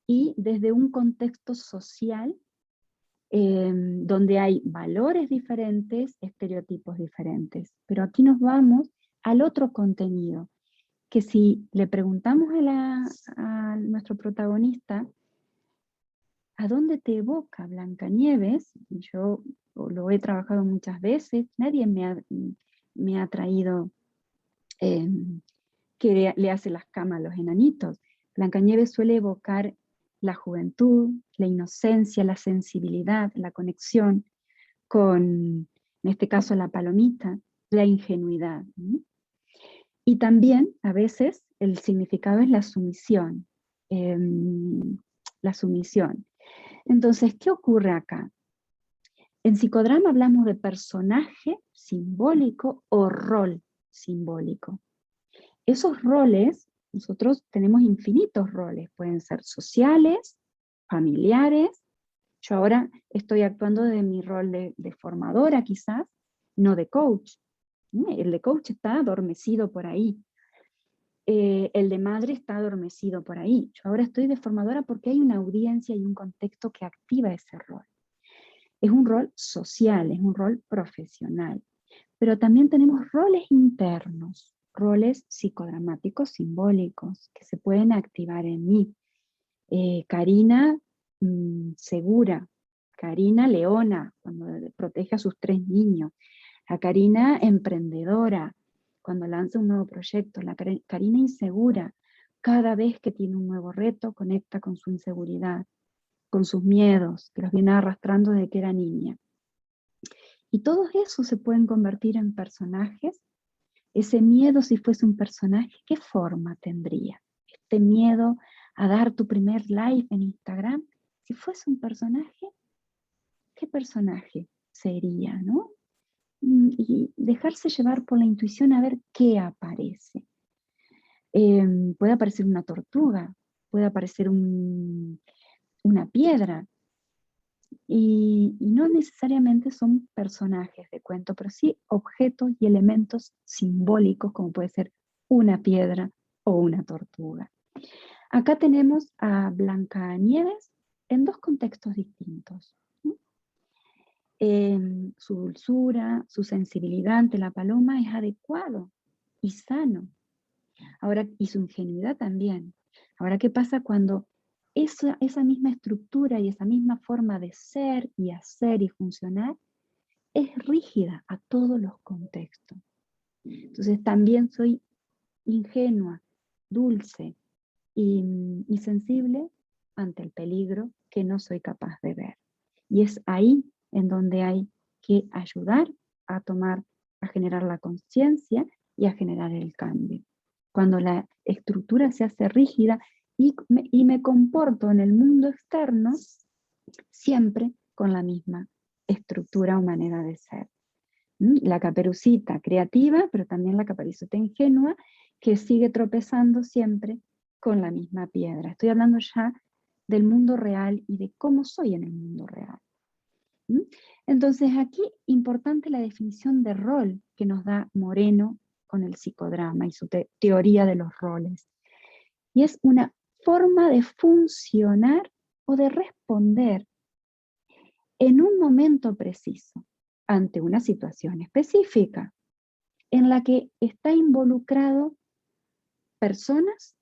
y desde un contexto social donde hay valores diferentes, estereotipos diferentes. Pero aquí nos vamos al otro contenido, que si le preguntamos a nuestro protagonista, ¿a dónde te evoca Blancanieves? Yo lo he trabajado muchas veces, nadie me ha traído que le hace las camas a los enanitos. Blancanieves suele evocar la juventud, la inocencia, la sensibilidad, la conexión con, en este caso, la palomita, la ingenuidad. Y también, a veces, el significado es la sumisión. La sumisión. Entonces, ¿qué ocurre acá? En psicodrama hablamos de personaje simbólico o rol simbólico. Esos roles, nosotros tenemos infinitos roles, pueden ser sociales, familiares. Yo ahora estoy actuando de mi rol de formadora quizás, no de coach. El de coach está adormecido por ahí. El de madre está adormecido por ahí. Yo ahora estoy de formadora porque hay una audiencia y un contexto que activa ese rol. Es un rol social, es un rol profesional. Pero también tenemos roles internos, roles psicodramáticos simbólicos que se pueden activar en mí. Karina segura, Karina leona, cuando protege a sus 3 niños, la Karina emprendedora, cuando lanza un nuevo proyecto, la Karina insegura, cada vez que tiene un nuevo reto conecta con su inseguridad, con sus miedos, que los viene arrastrando desde que era niña. Y todos esos se pueden convertir en personajes. Ese miedo, si fuese un personaje, ¿qué forma tendría? Este miedo a dar tu primer live en Instagram, si fuese un personaje, ¿qué personaje sería, no? Y dejarse llevar por la intuición a ver qué aparece. Puede aparecer una tortuga, puede aparecer una piedra, y no necesariamente son personajes de cuento, pero sí objetos y elementos simbólicos, como puede ser una piedra o una tortuga. Acá tenemos a Blancanieves en 2 contextos distintos. Su dulzura, su sensibilidad ante la paloma es adecuado y sano. Ahora, y su ingenuidad también. Ahora, ¿qué pasa cuando esa misma estructura y esa misma forma de ser y hacer y funcionar es rígida a todos los contextos? Entonces también soy ingenua, dulce y sensible ante el peligro que no soy capaz de ver. Y es ahí en donde hay que ayudar a generar la conciencia y a generar el cambio. Cuando la estructura se hace rígida y me comporto en el mundo externo siempre con la misma estructura o manera de ser. La Caperucita creativa, pero también la Caperucita ingenua, que sigue tropezando siempre con la misma piedra. Estoy hablando ya del mundo real y de cómo soy en el mundo real. Entonces aquí, importante la definición de rol que nos da Moreno con el psicodrama y su teoría de los roles. Y es una forma de funcionar o de responder en un momento preciso, ante una situación específica, en la que está involucrado personas,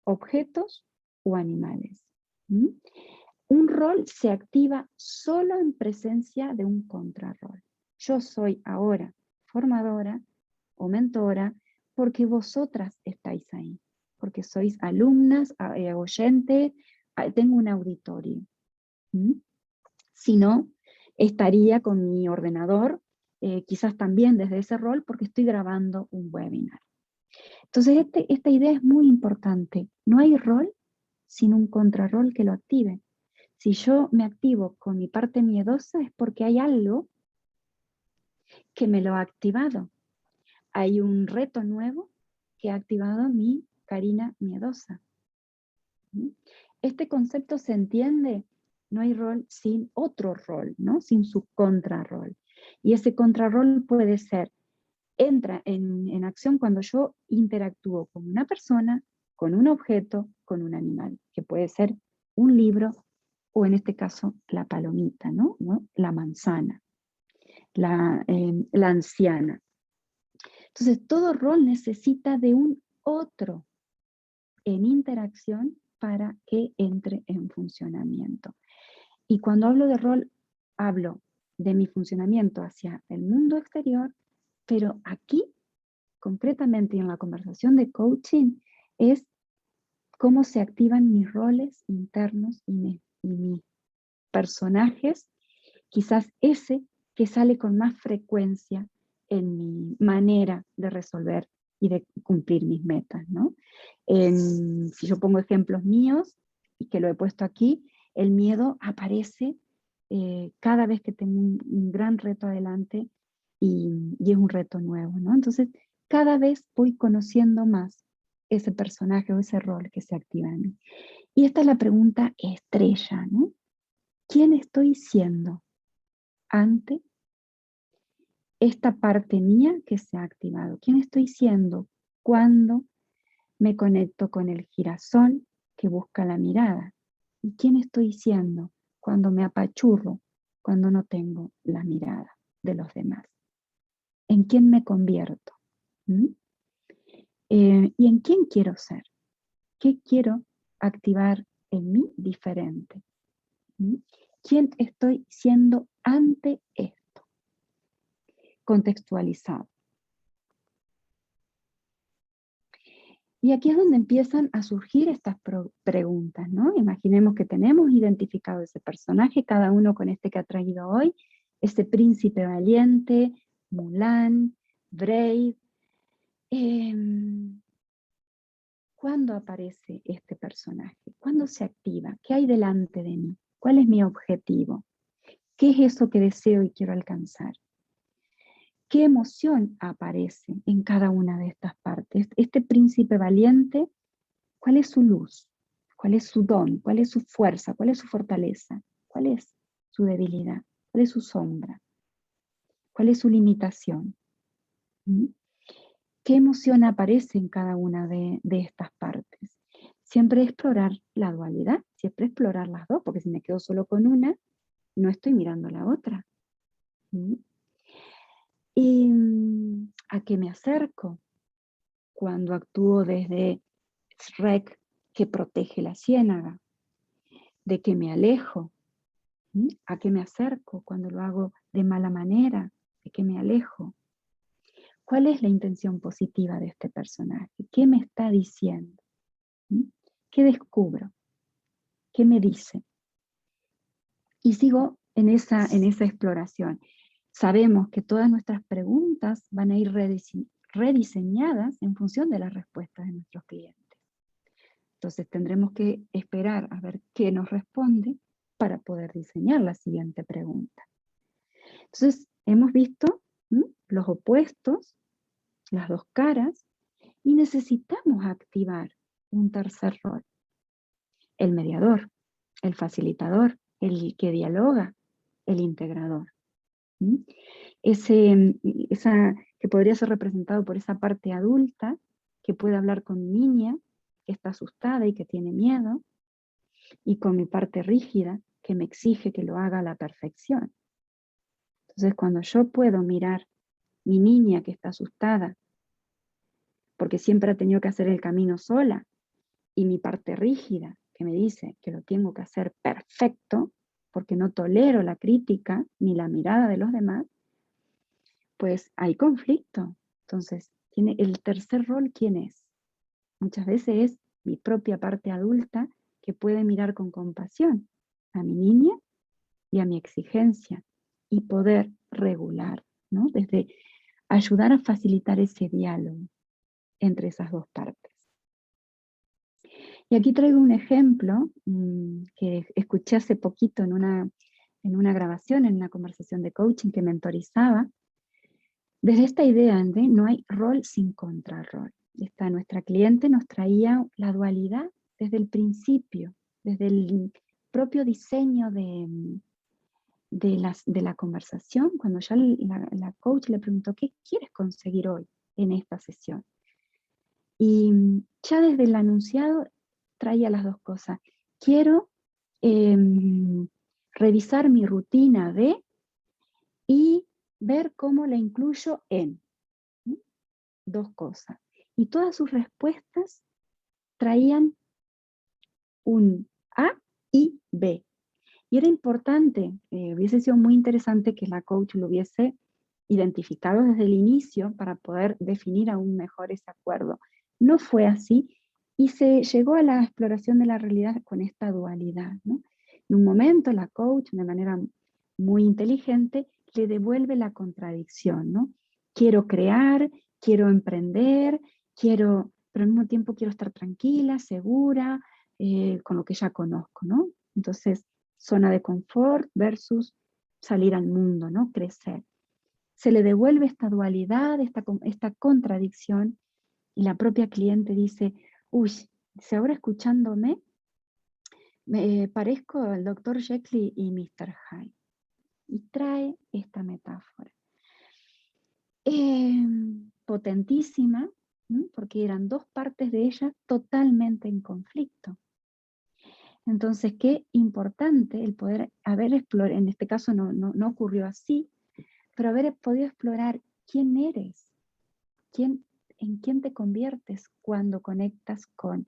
objetos o animales. Un rol se activa solo en presencia de un contrarrol. Yo soy ahora formadora o mentora porque vosotras estáis ahí, porque sois alumnas, oyentes, tengo un auditorio. Si no, estaría con mi ordenador, quizás también desde ese rol, porque estoy grabando un webinar. Entonces esta idea es muy importante. No hay rol sin un contrarrol que lo active. Si yo me activo con mi parte miedosa es porque hay algo que me lo ha activado. Hay un reto nuevo que ha activado mi Karina miedosa. Este concepto se entiende, no hay rol sin otro rol, ¿no? Sin su contrarrol. Y ese contrarrol puede ser, entra en acción cuando yo interactúo con una persona, con un objeto, con un animal, que puede ser un libro o en este caso la palomita, ¿no? La manzana, la anciana. Entonces todo rol necesita de un otro en interacción para que entre en funcionamiento. Y cuando hablo de rol, hablo de mi funcionamiento hacia el mundo exterior, pero aquí, concretamente en la conversación de coaching, es cómo se activan mis roles internos y mis personajes, quizás ese que sale con más frecuencia en mi manera de resolver y de cumplir mis metas, ¿no? Si yo pongo ejemplos míos, y que lo he puesto aquí, el miedo aparece cada vez que tengo un gran reto adelante y es un reto nuevo, ¿no? Entonces, cada vez voy conociendo más ese personaje o ese rol que se activa en mí. Y esta es la pregunta estrella, ¿no? ¿Quién estoy siendo ante esta parte mía que se ha activado? ¿Quién estoy siendo cuando me conecto con el girasol que busca la mirada? ¿Y quién estoy siendo cuando me apachurro, cuando no tengo la mirada de los demás? ¿En quién me convierto? ¿Y en quién quiero ser? ¿Qué quiero activar en mí diferente? ¿Quién estoy siendo ante esto? Contextualizado. Y aquí es donde empiezan a surgir estas preguntas, ¿no? Imaginemos que tenemos identificado ese personaje, cada uno con este que ha traído hoy, ese príncipe valiente, Mulan, Brave. ¿Cuándo aparece este personaje? ¿Cuándo se activa? ¿Qué hay delante de mí? ¿Cuál es mi objetivo? ¿Qué es eso que deseo y quiero alcanzar? ¿Qué emoción aparece en cada una de estas partes? Este príncipe valiente, ¿cuál es su luz? ¿Cuál es su don? ¿Cuál es su fuerza? ¿Cuál es su fortaleza? ¿Cuál es su debilidad? ¿Cuál es su sombra? ¿Cuál es su limitación? ¿Qué emoción aparece en cada una de estas partes? Siempre explorar la dualidad, siempre explorar las dos, porque si me quedo solo con una, no estoy mirando la otra. ¿Y a qué me acerco? Cuando actúo desde Shrek, que protege la ciénaga. ¿De qué me alejo? ¿A qué me acerco cuando lo hago de mala manera? ¿De qué me alejo? ¿Cuál es la intención positiva de este personaje? ¿Qué me está diciendo? ¿Qué descubro? ¿Qué me dice? Y sigo en esa exploración. Sabemos que todas nuestras preguntas van a ir rediseñadas en función de las respuestas de nuestros clientes. Entonces tendremos que esperar a ver qué nos responde para poder diseñar la siguiente pregunta. Entonces hemos visto los opuestos, las dos caras, y necesitamos activar un tercer rol. El mediador, el facilitador, el que dialoga, el integrador. Que podría ser representado por esa parte adulta que puede hablar con mi niña, que está asustada y que tiene miedo, y con mi parte rígida, que me exige que lo haga a la perfección. Entonces, cuando yo puedo mirar mi niña que está asustada, porque siempre ha tenido que hacer el camino sola, y mi parte rígida, que me dice que lo tengo que hacer perfecto, porque no tolero la crítica ni la mirada de los demás, pues hay conflicto. Entonces, el tercer rol, ¿quién es? Muchas veces es mi propia parte adulta que puede mirar con compasión a mi niña y a mi exigencia y poder regular, ¿no? Desde ayudar a facilitar ese diálogo entre esas dos partes. Y aquí traigo un ejemplo que escuché hace poquito en una grabación, en una conversación de coaching que mentorizaba, desde esta idea de no hay rol sin contrarrol. Nuestra cliente nos traía la dualidad desde el principio, desde el propio diseño de la conversación, cuando ya la coach le preguntó, ¿qué quieres conseguir hoy en esta sesión? Y ya desde el anunciado traía las dos cosas. Quiero revisar mi rutina y ver cómo la incluyo en dos cosas. Y todas sus respuestas traían un A y B. Y era importante, hubiese sido muy interesante que la coach lo hubiese identificado desde el inicio para poder definir aún mejor ese acuerdo. No fue así y se llegó a la exploración de la realidad con esta dualidad, ¿no? En un momento la coach, de manera muy inteligente, le devuelve la contradicción, ¿no? Quiero crear, quiero emprender, pero al mismo tiempo quiero estar tranquila, segura, con lo que ya conozco, ¿no? Entonces, zona de confort versus salir al mundo, ¿no? Crecer. Se le devuelve esta dualidad, esta contradicción, y la propia cliente dice, uy, si ahora escuchándome, me parezco al Dr. Jekyll y Mr. Hyde. Y trae esta metáfora. Potentísima, porque eran dos partes de ella totalmente en conflicto. Entonces, qué importante el poder haber explorado, en este caso no ocurrió así, pero haber podido explorar quién eres, en quién te conviertes cuando conectas con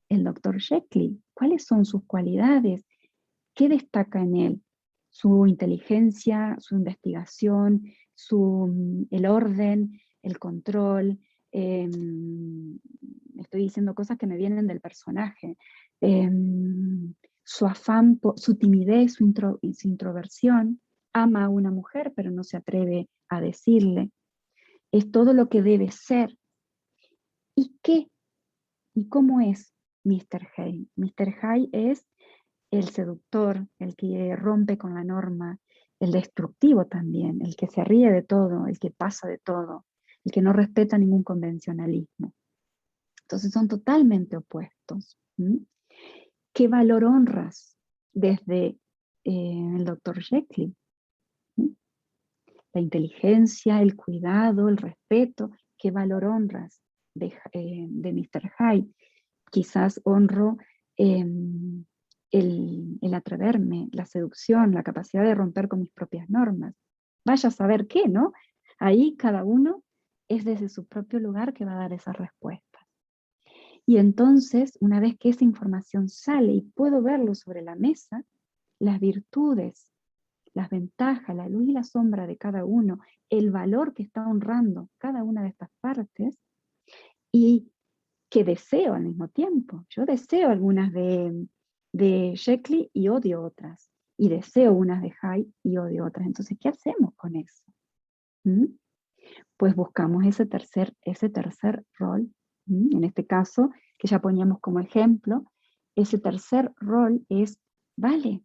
el Dr. Jekyll, cuáles son sus cualidades, qué destaca en él, su inteligencia, su investigación, el orden, el control. Estoy diciendo cosas que me vienen del personaje. Su afán, su timidez, su introversión. Ama a una mujer, pero no se atreve a decirle. Es todo lo que debe ser. ¿Y qué? ¿Y cómo es Mr. Hyde? Mr. Hyde es el seductor, el que rompe con la norma, el destructivo también, el que se ríe de todo, el que pasa de todo, el que no respeta ningún convencionalismo. Entonces son totalmente opuestos. ¿Qué valor honras desde el Dr. Jekyll? La inteligencia, el cuidado, el respeto. ¿Qué valor honras de Mr. Hyde? Quizás honro el atreverme, la seducción, la capacidad de romper con mis propias normas. Vaya a saber qué, ¿no? Ahí cada uno es desde su propio lugar que va a dar esas respuestas. Y entonces, una vez que esa información sale y puedo verlo sobre la mesa, las virtudes, las ventajas, la luz y la sombra de cada uno, el valor que está honrando cada una de estas partes, y que deseo al mismo tiempo. Yo deseo algunas de Jekyll y odio otras. Y deseo unas de Hyde y odio otras. Entonces, ¿qué hacemos con eso? Pues buscamos ese tercer rol. En este caso, que ya poníamos como ejemplo, ese tercer rol es, vale,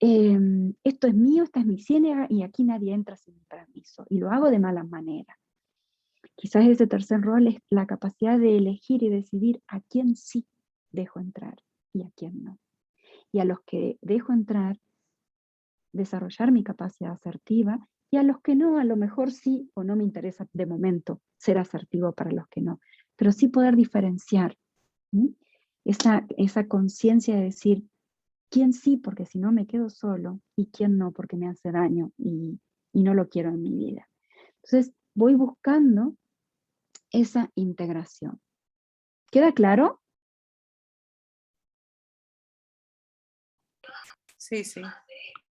esto es mío, esta es mi ciénaga y aquí nadie entra sin mi permiso. Y lo hago de mala manera. Quizás ese tercer rol es la capacidad de elegir y decidir a quién sí dejo entrar y a quién no. Y a los que dejo entrar, desarrollar mi capacidad asertiva, y a los que no, a lo mejor sí o no me interesa de momento ser asertivo para los que no. Pero sí poder diferenciar esa conciencia de decir quién sí, porque si no me quedo solo, y quién no, porque me hace daño y no lo quiero en mi vida. Entonces voy buscando esa integración. ¿Queda claro? Sí, sí.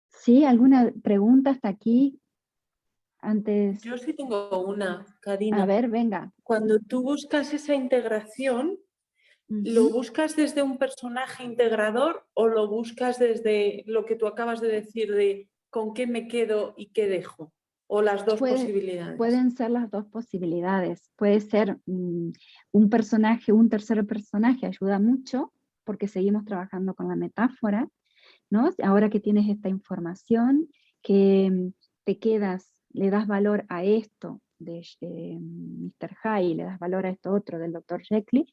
¿Sí? ¿Alguna pregunta hasta aquí? Antes. Yo sí tengo una, Karina. A ver, venga. Cuando tú buscas esa integración, ¿lo buscas desde un personaje integrador o lo buscas desde lo que tú acabas de decir de con qué me quedo y qué dejo? ¿O las dos posibilidades? Pueden ser las dos posibilidades. Puede ser un personaje, un tercer personaje ayuda mucho, porque seguimos trabajando con la metáfora, ¿no? Ahora que tienes esta información, que te quedas, le das valor a esto de Mr. Hyde, le das valor a esto otro del Dr. Jekyll,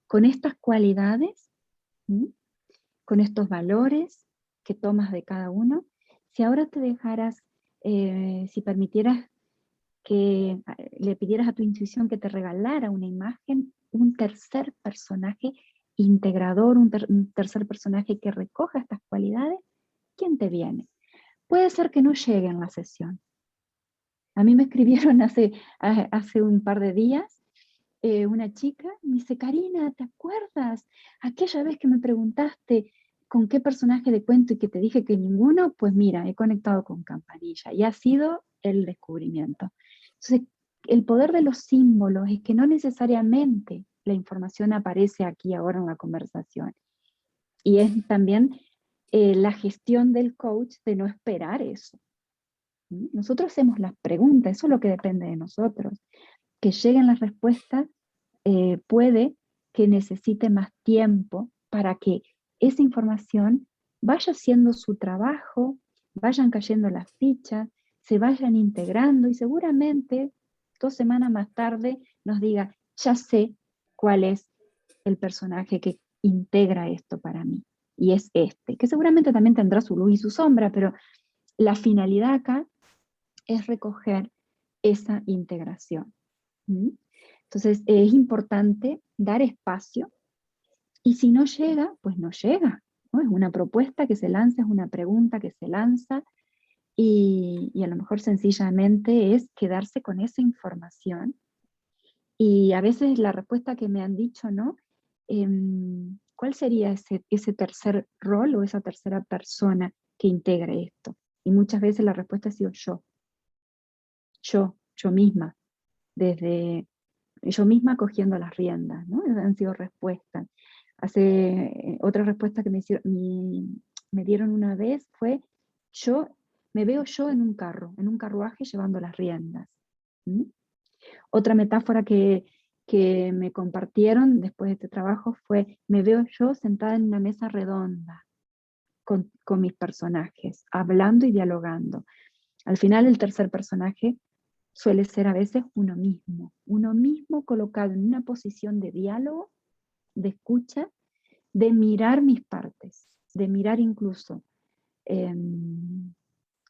con estas cualidades, ¿sí? Con estos valores que tomas de cada uno, si ahora te dejaras, si permitieras que le pidieras a tu intuición que te regalara una imagen, un tercer personaje integrador, un tercer personaje que recoja estas cualidades, ¿quién te viene? Puede ser que no llegue en la sesión. A mí me escribieron hace un par de días una chica, me dice, Karina, ¿te acuerdas? Aquella vez que me preguntaste con qué personaje de cuento y que te dije que ninguno, pues mira, he conectado con Campanilla y ha sido el descubrimiento. Entonces, el poder de los símbolos es que no necesariamente la información aparece aquí ahora en la conversación. Y es también la gestión del coach de no esperar eso. Nosotros hacemos las preguntas, eso es lo que depende de nosotros. Que lleguen las respuestas puede que necesite más tiempo para que esa información vaya haciendo su trabajo, vayan cayendo las fichas, se vayan integrando y seguramente 2 semanas más tarde nos diga, ya sé cuál es el personaje que integra esto para mí. Y es este, que seguramente también tendrá su luz y su sombra, pero la finalidad acá es recoger esa integración. Entonces es importante dar espacio y si no llega, pues no llega, ¿no? Es una propuesta que se lanza, es una pregunta que se lanza y a lo mejor sencillamente es quedarse con esa información y a veces la respuesta que me han dicho, ¿no? ¿Cuál sería ese tercer rol o esa tercera persona que integre esto? Y muchas veces la respuesta ha sido yo misma, desde yo misma cogiendo las riendas, ¿no? Han sido respuestas. Otra respuesta que me dieron una vez fue, me veo yo en un carruaje llevando las riendas. Otra metáfora que me compartieron después de este trabajo fue, me veo yo sentada en una mesa redonda con mis personajes, hablando y dialogando. Al final el tercer personaje suele ser a veces uno mismo colocado en una posición de diálogo, de escucha, de mirar mis partes, de mirar incluso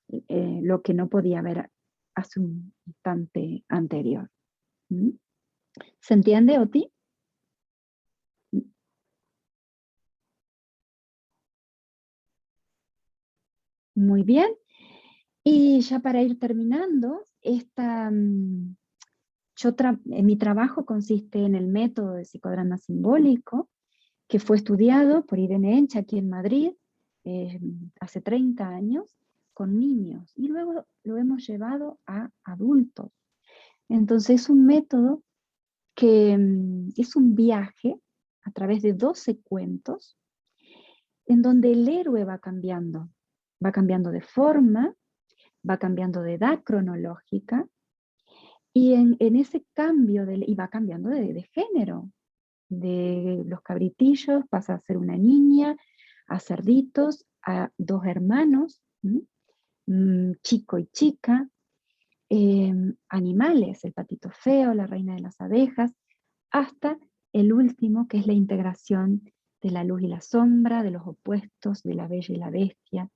lo que no podía ver hace un instante anterior. ¿Se entiende, Oti? Muy bien. Y ya para ir terminando, mi trabajo consiste en el método de psicodrama simbólico, que fue estudiado por Irene Encha aquí en Madrid hace 30 años con niños y luego lo hemos llevado a adultos. Entonces es un método que es un viaje a través de 12 cuentos en donde el héroe va cambiando de forma, va cambiando de edad cronológica y en ese cambio y va cambiando de género. De los cabritillos pasa a ser una niña, a cerditos, a 2 hermanos, chico y chica, animales, el patito feo, la reina de las abejas, hasta el último que es la integración de la luz y la sombra, de los opuestos, de la bella y la bestia,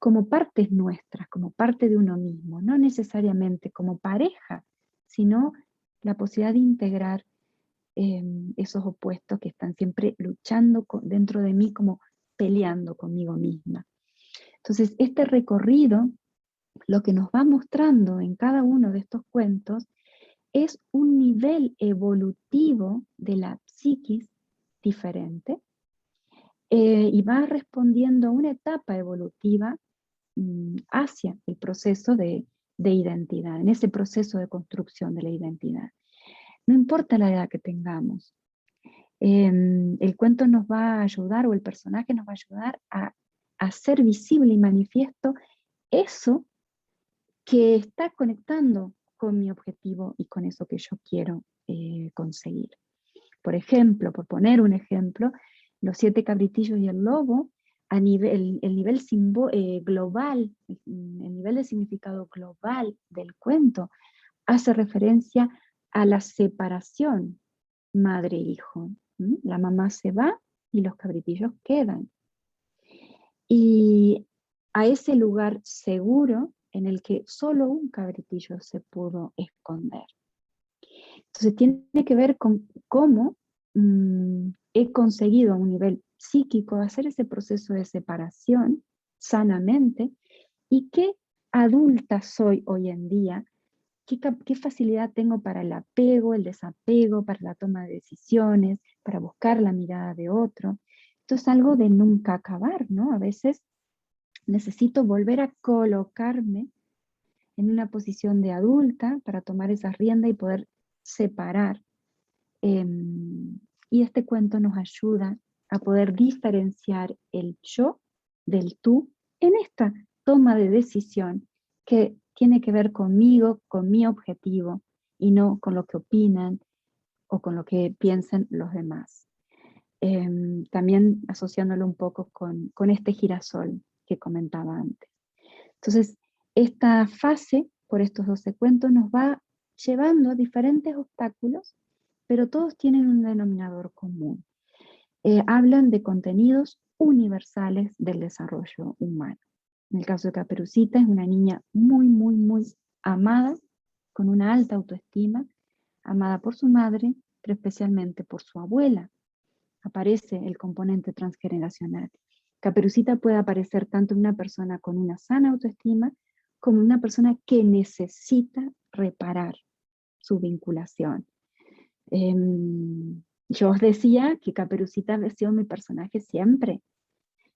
como partes nuestras, como parte de uno mismo, no necesariamente como pareja, sino la posibilidad de integrar esos opuestos que están siempre luchando dentro de mí, como peleando conmigo misma. Entonces, este recorrido, lo que nos va mostrando en cada uno de estos cuentos, es un nivel evolutivo de la psiquis diferente, y va respondiendo a una etapa evolutiva hacia el proceso de identidad, en ese proceso de construcción de la identidad. No importa la edad que tengamos, el cuento nos va a ayudar, o el personaje nos va a ayudar a hacer visible y manifiesto eso que está conectando con mi objetivo y con eso que yo quiero conseguir. Por ejemplo, por poner un ejemplo, los 7 cabritillos y el lobo, el nivel global, el nivel de significado global del cuento, hace referencia a la separación madre-hijo. La mamá se va y los cabritillos quedan. Y a ese lugar seguro en el que solo un cabritillo se pudo esconder. Entonces tiene que ver con cómo he conseguido a un nivel psíquico hacer ese proceso de separación sanamente, y qué adulta soy hoy en día, qué facilidad tengo para el apego, el desapego, para la toma de decisiones, para buscar la mirada de otro. Esto es algo de nunca acabar, ¿no? A veces necesito volver a colocarme en una posición de adulta para tomar esa rienda y poder separar. Y este cuento nos ayuda a poder diferenciar el yo del tú en esta toma de decisión que tiene que ver conmigo, con mi objetivo, y no con lo que opinan o con lo que piensen los demás. También asociándolo un poco con este girasol que comentaba antes. Entonces, esta fase, por estos 12 cuentos, nos va llevando a diferentes obstáculos, pero todos tienen un denominador común. Hablan de contenidos universales del desarrollo humano. En el caso de Caperucita, es una niña muy, muy, muy amada, con una alta autoestima, amada por su madre, pero especialmente por su abuela. Aparece el componente transgeneracional. Caperucita puede aparecer tanto en una persona con una sana autoestima, como en una persona que necesita reparar su vinculación. Yo os decía que Caperucita ha sido mi personaje siempre,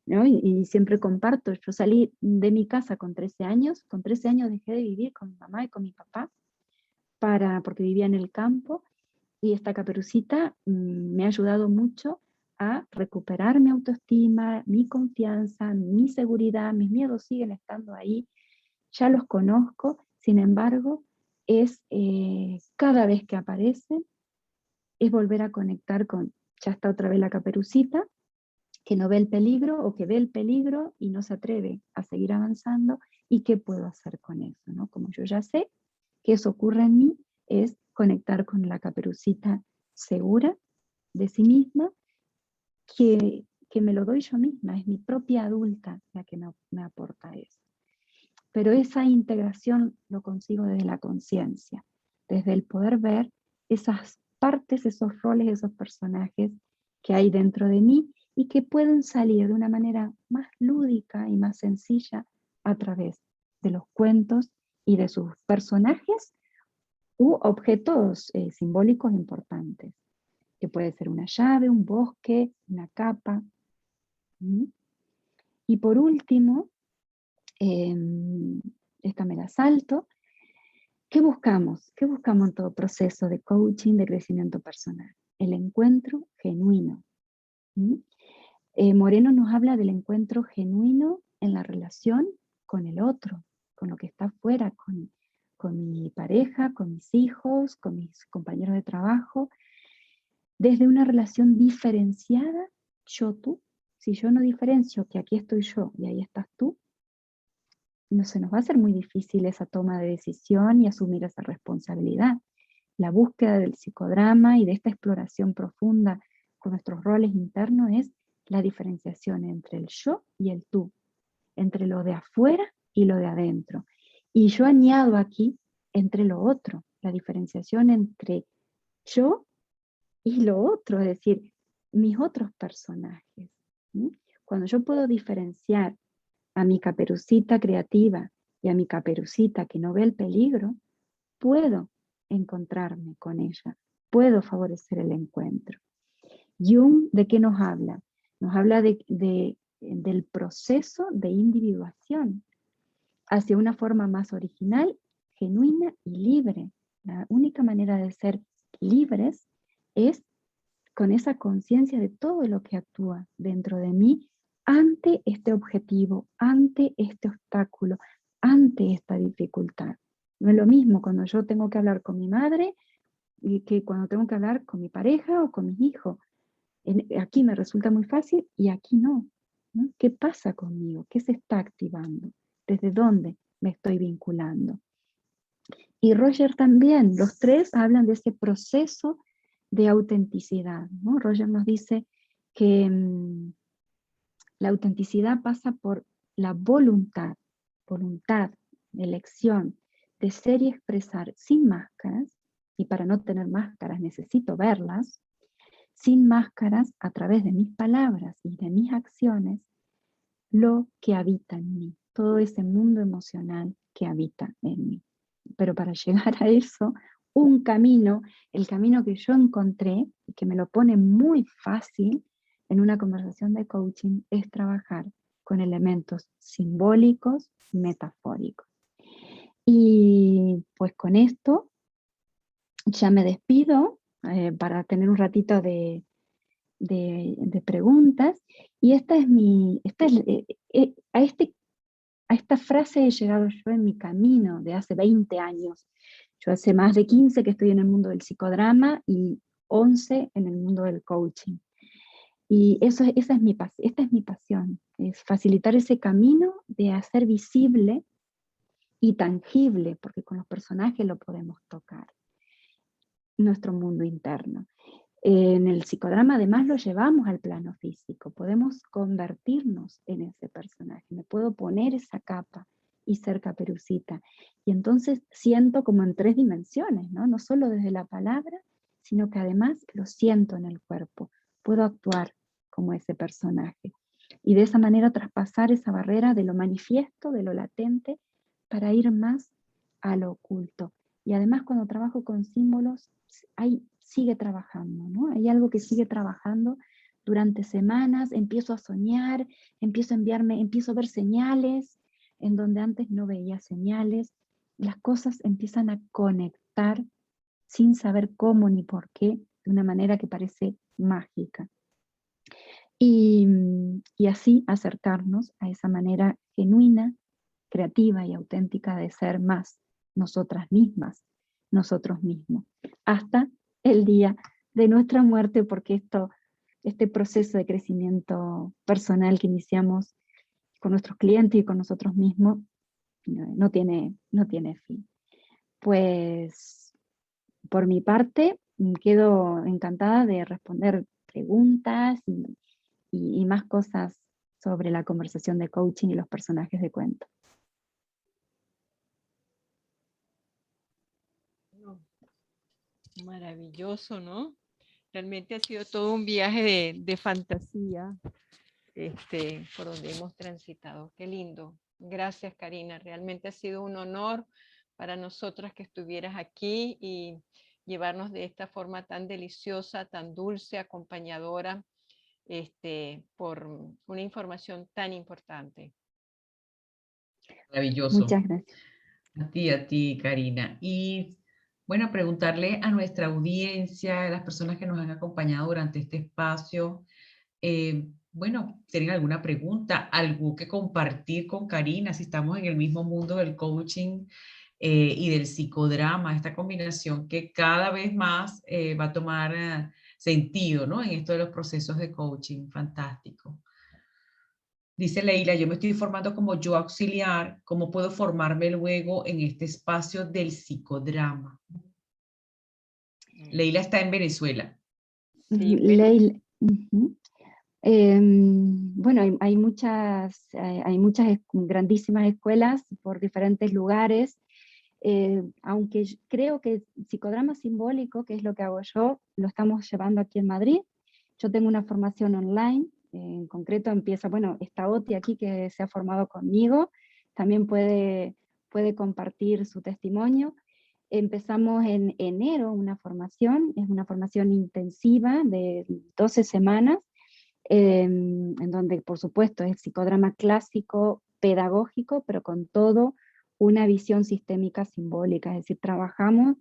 ¿no? Y siempre comparto. Yo salí de mi casa con 13 años dejé de vivir con mi mamá y con mi papá, porque vivía en el campo, y esta Caperucita me ha ayudado mucho a recuperar mi autoestima, mi confianza, mi seguridad. Mis miedos siguen estando ahí, ya los conozco, sin embargo, es cada vez que aparecen, es volver a conectar con, ya está otra vez la Caperucita, que no ve el peligro o que ve el peligro y no se atreve a seguir avanzando, y qué puedo hacer con eso, ¿no? Como yo ya sé que eso ocurre en mí, es conectar con la Caperucita segura de sí misma, que me lo doy yo misma, es mi propia adulta la que me aporta eso. Pero esa integración lo consigo desde la conciencia, desde el poder ver esas partes, esos roles, esos personajes que hay dentro de mí y que pueden salir de una manera más lúdica y más sencilla a través de los cuentos y de sus personajes u objetos simbólicos importantes, que puede ser una llave, un bosque, una capa. Y por último, esta me la salto. ¿Qué buscamos? ¿Qué buscamos en todo proceso de coaching, de crecimiento personal? El encuentro genuino. Moreno nos habla del encuentro genuino en la relación con el otro, con lo que está afuera, con mi pareja, con mis hijos, con mis compañeros de trabajo, desde una relación diferenciada, yo-tú. Si yo no diferencio que aquí estoy yo y ahí estás tú, no se nos va a hacer muy difícil esa toma de decisión y asumir esa responsabilidad. La búsqueda del psicodrama y de esta exploración profunda con nuestros roles internos es la diferenciación entre el yo y el tú, entre lo de afuera y lo de adentro. Y yo añado aquí entre lo otro, la diferenciación entre yo y lo otro, es decir, mis otros personajes. Cuando yo puedo diferenciar a mi Caperucita creativa y a mi Caperucita que no ve el peligro, puedo encontrarme con ella, puedo favorecer el encuentro. Jung, ¿de qué nos habla? Nos habla del proceso de individuación hacia una forma más original, genuina y libre. La única manera de ser libres es con esa conciencia de todo lo que actúa dentro de mí ante este objetivo, ante este obstáculo, ante esta dificultad. No es lo mismo cuando yo tengo que hablar con mi madre que cuando tengo que hablar con mi pareja o con mis hijos. Aquí me resulta muy fácil y aquí no, ¿no? ¿Qué pasa conmigo? ¿Qué se está activando? ¿Desde dónde me estoy vinculando? Y Roger también, los tres hablan de ese proceso de autenticidad, ¿no? Roger nos dice que la autenticidad pasa por la voluntad, elección de ser y expresar sin máscaras, y para no tener máscaras necesito verlas, sin máscaras a través de mis palabras y de mis acciones, lo que habita en mí, todo ese mundo emocional que habita en mí. Pero para llegar a eso, un camino, el camino que yo encontré, y que me lo pone muy fácil en una conversación de coaching, es trabajar con elementos simbólicos, metafóricos. Y pues con esto ya me despido para tener un ratito de preguntas, y a esta frase he llegado yo en mi camino de hace 20 años. Yo hace más de 15 que estoy en el mundo del psicodrama y 11 en el mundo del coaching. Y esta es mi pasión, es facilitar ese camino de hacer visible y tangible, porque con los personajes lo podemos tocar, nuestro mundo interno. En el psicodrama además lo llevamos al plano físico, podemos convertirnos en ese personaje, me puedo poner esa capa y ser Caperucita. Y entonces siento como en 3 dimensiones, ¿no? No solo desde la palabra, sino que además lo siento en el cuerpo, puedo actuar como ese personaje. Y de esa manera traspasar esa barrera de lo manifiesto, de lo latente, para ir más a lo oculto. Y además cuando trabajo con símbolos, sigue trabajando, ¿no? Hay algo que sigue trabajando durante semanas, empiezo a soñar, empiezo a ver señales, en donde antes no veía señales, las cosas empiezan a conectar sin saber cómo ni por qué, de una manera que parece mágica. Y así acercarnos a esa manera genuina, creativa y auténtica de ser más nosotras mismas, nosotros mismos, hasta el día de nuestra muerte, porque este proceso de crecimiento personal que iniciamos con nuestros clientes y con nosotros mismos no tiene fin. Pues por mi parte quedo encantada de responder preguntas y más cosas sobre la conversación de coaching y los personajes de cuento. Maravilloso, ¿no? Realmente ha sido todo un viaje de fantasía por donde hemos transitado. Qué lindo. Gracias, Karina. Realmente ha sido un honor para nosotras que estuvieras aquí y llevarnos de esta forma tan deliciosa, tan dulce, acompañadora, por una información tan importante. Maravilloso. Muchas gracias. A ti, Karina. Y bueno, preguntarle a nuestra audiencia, a las personas que nos han acompañado durante este espacio, bueno, ¿tienen alguna pregunta, algo que compartir con Karina? Si estamos en el mismo mundo del coaching y del psicodrama, esta combinación que cada vez más va a tomar sentido, ¿no? En esto de los procesos de coaching, fantástico. Dice Leila, yo me estoy formando como yo auxiliar, ¿cómo puedo formarme luego en este espacio del psicodrama? Leila está en Venezuela. Sí, Leila, bueno, hay muchas grandísimas escuelas por diferentes lugares, aunque creo que psicodrama simbólico, que es lo que hago yo, lo estamos llevando aquí en Madrid. Yo tengo una formación online, en concreto empieza, bueno, está Oti aquí que se ha formado conmigo, también puede compartir su testimonio. Empezamos en enero una formación, es una formación intensiva de 12 semanas, en donde por supuesto es psicodrama clásico, pedagógico, pero con todo una visión sistémica simbólica, es decir, trabajamos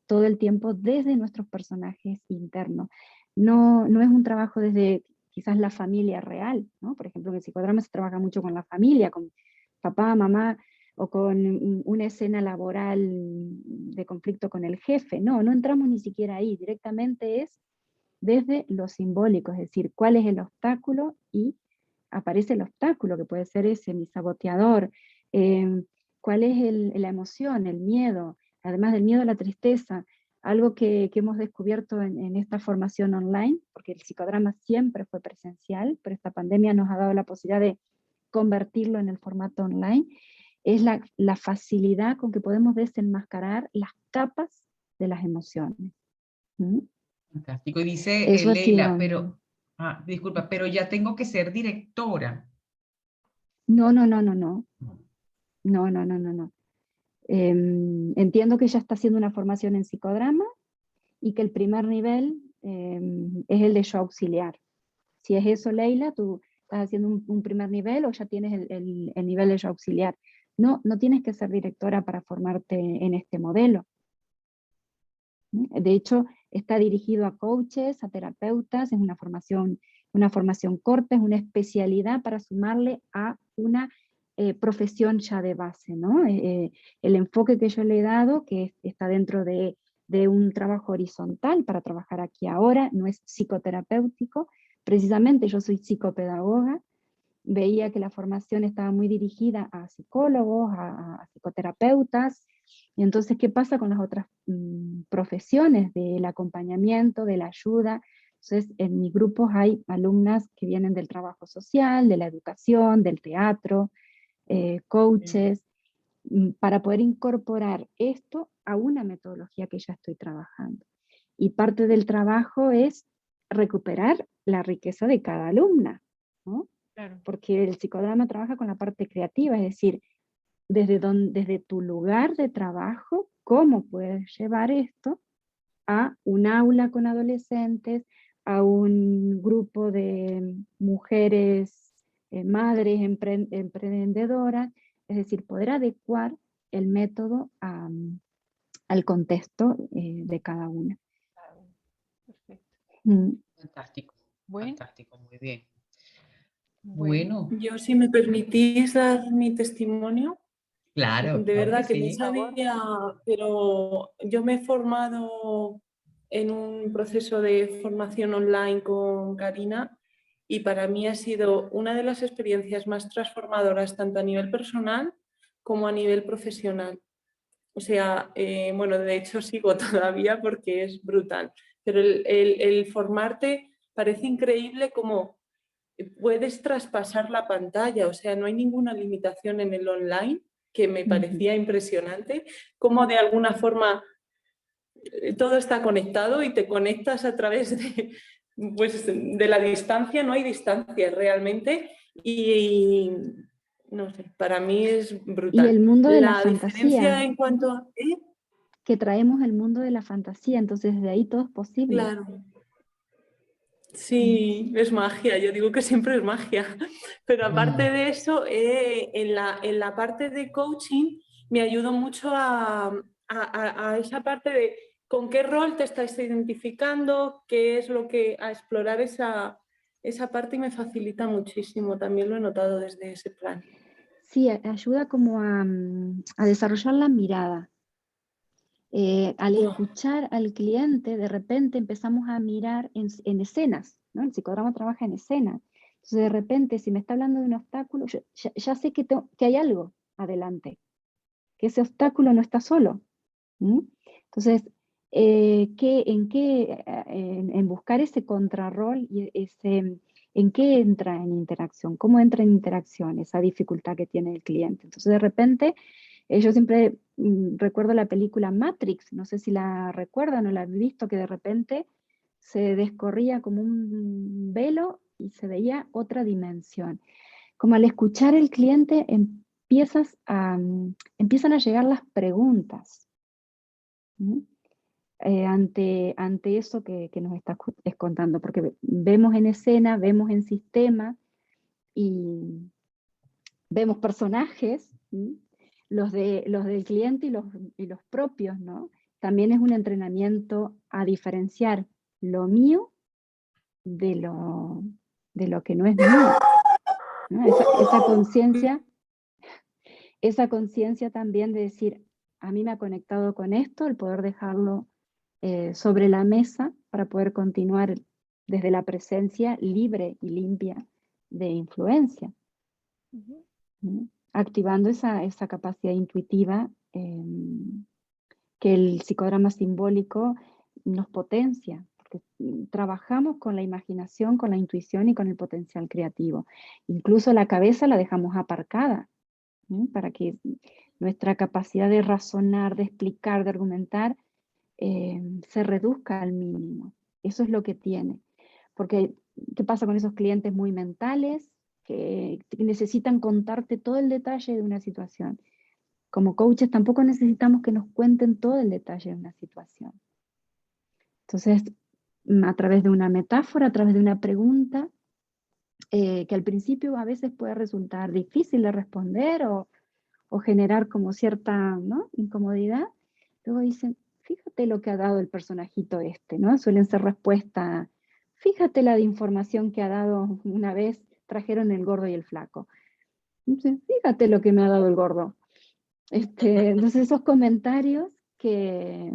todo el tiempo desde nuestros personajes internos. No es un trabajo desde quizás la familia real, ¿no? Por ejemplo, en el psicodrama se trabaja mucho con la familia, con papá, mamá, o con una escena laboral de conflicto con el jefe. No, no entramos ni siquiera ahí, directamente es desde lo simbólico, es decir, cuál es el obstáculo y aparece el obstáculo, que puede ser ese, mi saboteador, cuál es la emoción, el miedo, además del miedo, la tristeza, algo que hemos descubierto en esta formación online, porque el psicodrama siempre fue presencial, pero esta pandemia nos ha dado la posibilidad de convertirlo en el formato online, es la facilidad con que podemos desenmascarar las capas de las emociones. ¿Mm? Fantástico. Y dice Eso ha Leila, sido... pero, disculpa, pero ya tengo que ser directora. No, no, no, no, no. No, no, no, no, no. Entiendo que ella está haciendo una formación en psicodrama y que el primer nivel es el de yo auxiliar. Si es eso, Leila, tú estás haciendo un primer nivel o ya tienes el nivel de yo auxiliar. No, no tienes que ser directora para formarte en este modelo. De hecho, está dirigido a coaches, a terapeutas, es una formación corta, es una especialidad para sumarle a una profesión ya de base, ¿no? El enfoque que yo le he dado, que está dentro de un trabajo horizontal para trabajar aquí ahora, no es psicoterapéutico, precisamente yo soy psicopedagoga, veía que la formación estaba muy dirigida a psicólogos, a psicoterapeutas, y entonces, ¿qué pasa con las otras profesiones del acompañamiento, de la ayuda? Entonces, en mis grupos hay alumnas que vienen del trabajo social, de la educación, del teatro, coaches, para poder incorporar esto a una metodología que ya estoy trabajando. Y parte del trabajo es recuperar la riqueza de cada alumna, ¿no? Claro. Porque el psicodrama trabaja con la parte creativa, es decir, desde tu lugar de trabajo, cómo puedes llevar esto a un aula con adolescentes, a un grupo de mujeres, madres emprendedoras, es decir, poder adecuar el método al contexto de cada una. Perfecto. Fantástico, Bueno, fantástico, muy bien. bueno. Bueno, Yo, si me permitís dar mi testimonio, claro, de claro que verdad que no sí. sabía, pero yo me he formado en un proceso de formación online con Karina y para mí ha sido una de las experiencias más transformadoras tanto a nivel personal como a nivel profesional. O sea, bueno, de hecho sigo todavía porque es brutal, pero el formarte parece increíble como puedes traspasar la pantalla, o sea, no hay ninguna limitación en el online, que me parecía impresionante, como de alguna forma todo está conectado y te conectas a través de, pues, de la distancia, no hay distancia realmente y no sé, para mí es Y brutal. el mundo de la La diferencia fantasía, en cuanto a... que traemos el mundo de la fantasía, entonces desde ahí todo es posible. Claro. Sí, es magia, yo digo que siempre es magia, pero aparte de eso, en la parte de coaching me ayudó mucho a esa parte de con qué rol te estás identificando, qué es lo que, a explorar esa parte y me facilita muchísimo, también lo he notado desde ese plan. Sí, ayuda como a desarrollar la mirada. Al escuchar al cliente, de repente empezamos a mirar en escenas, ¿no? El psicodrama trabaja en escenas. Entonces, de repente, si me está hablando de un obstáculo, yo ya sé que hay algo adelante, que ese obstáculo no está solo. Entonces, en buscar ese contrarrol y en qué entra en interacción, cómo entra en interacción esa dificultad que tiene el cliente. Entonces, de repente, yo siempre recuerdo la película Matrix, no sé si la recuerdan o la han visto, que de repente se descorría como un velo y se veía otra dimensión. Como al escuchar el cliente empiezan a llegar las preguntas. Ante eso que nos estás contando, porque vemos en escena, vemos en sistema y vemos personajes, los del cliente y los propios, ¿no? También es un entrenamiento a diferenciar lo mío de lo que no es mío, ¿no? Esa conciencia esa conciencia también de decir, a mí me ha conectado con esto, el poder dejarlo sobre la mesa para poder continuar desde la presencia libre y limpia de influencia. Ujú. ¿Mm? Activando esa capacidad intuitiva que el psicodrama simbólico nos potencia, porque trabajamos con la imaginación, con la intuición y con el potencial creativo. Incluso la cabeza la dejamos aparcada, ¿sí? Para que nuestra capacidad de razonar, de explicar, de argumentar, se reduzca al mínimo. Eso es lo que tiene. Porque, ¿qué pasa con esos clientes muy mentales que necesitan contarte todo el detalle de una situación? Como coaches tampoco necesitamos que nos cuenten todo el detalle de una situación. Entonces, a través de una metáfora, a través de una pregunta, que al principio a veces puede resultar difícil de responder o generar como cierta, ¿no?, incomodidad, luego dicen, fíjate lo que ha dado el personajito este, ¿no? Suelen ser respuestas, fíjate la de información que ha dado una vez, trajeron el gordo y el flaco. Entonces, fíjate lo que me ha dado el gordo. Entonces esos comentarios que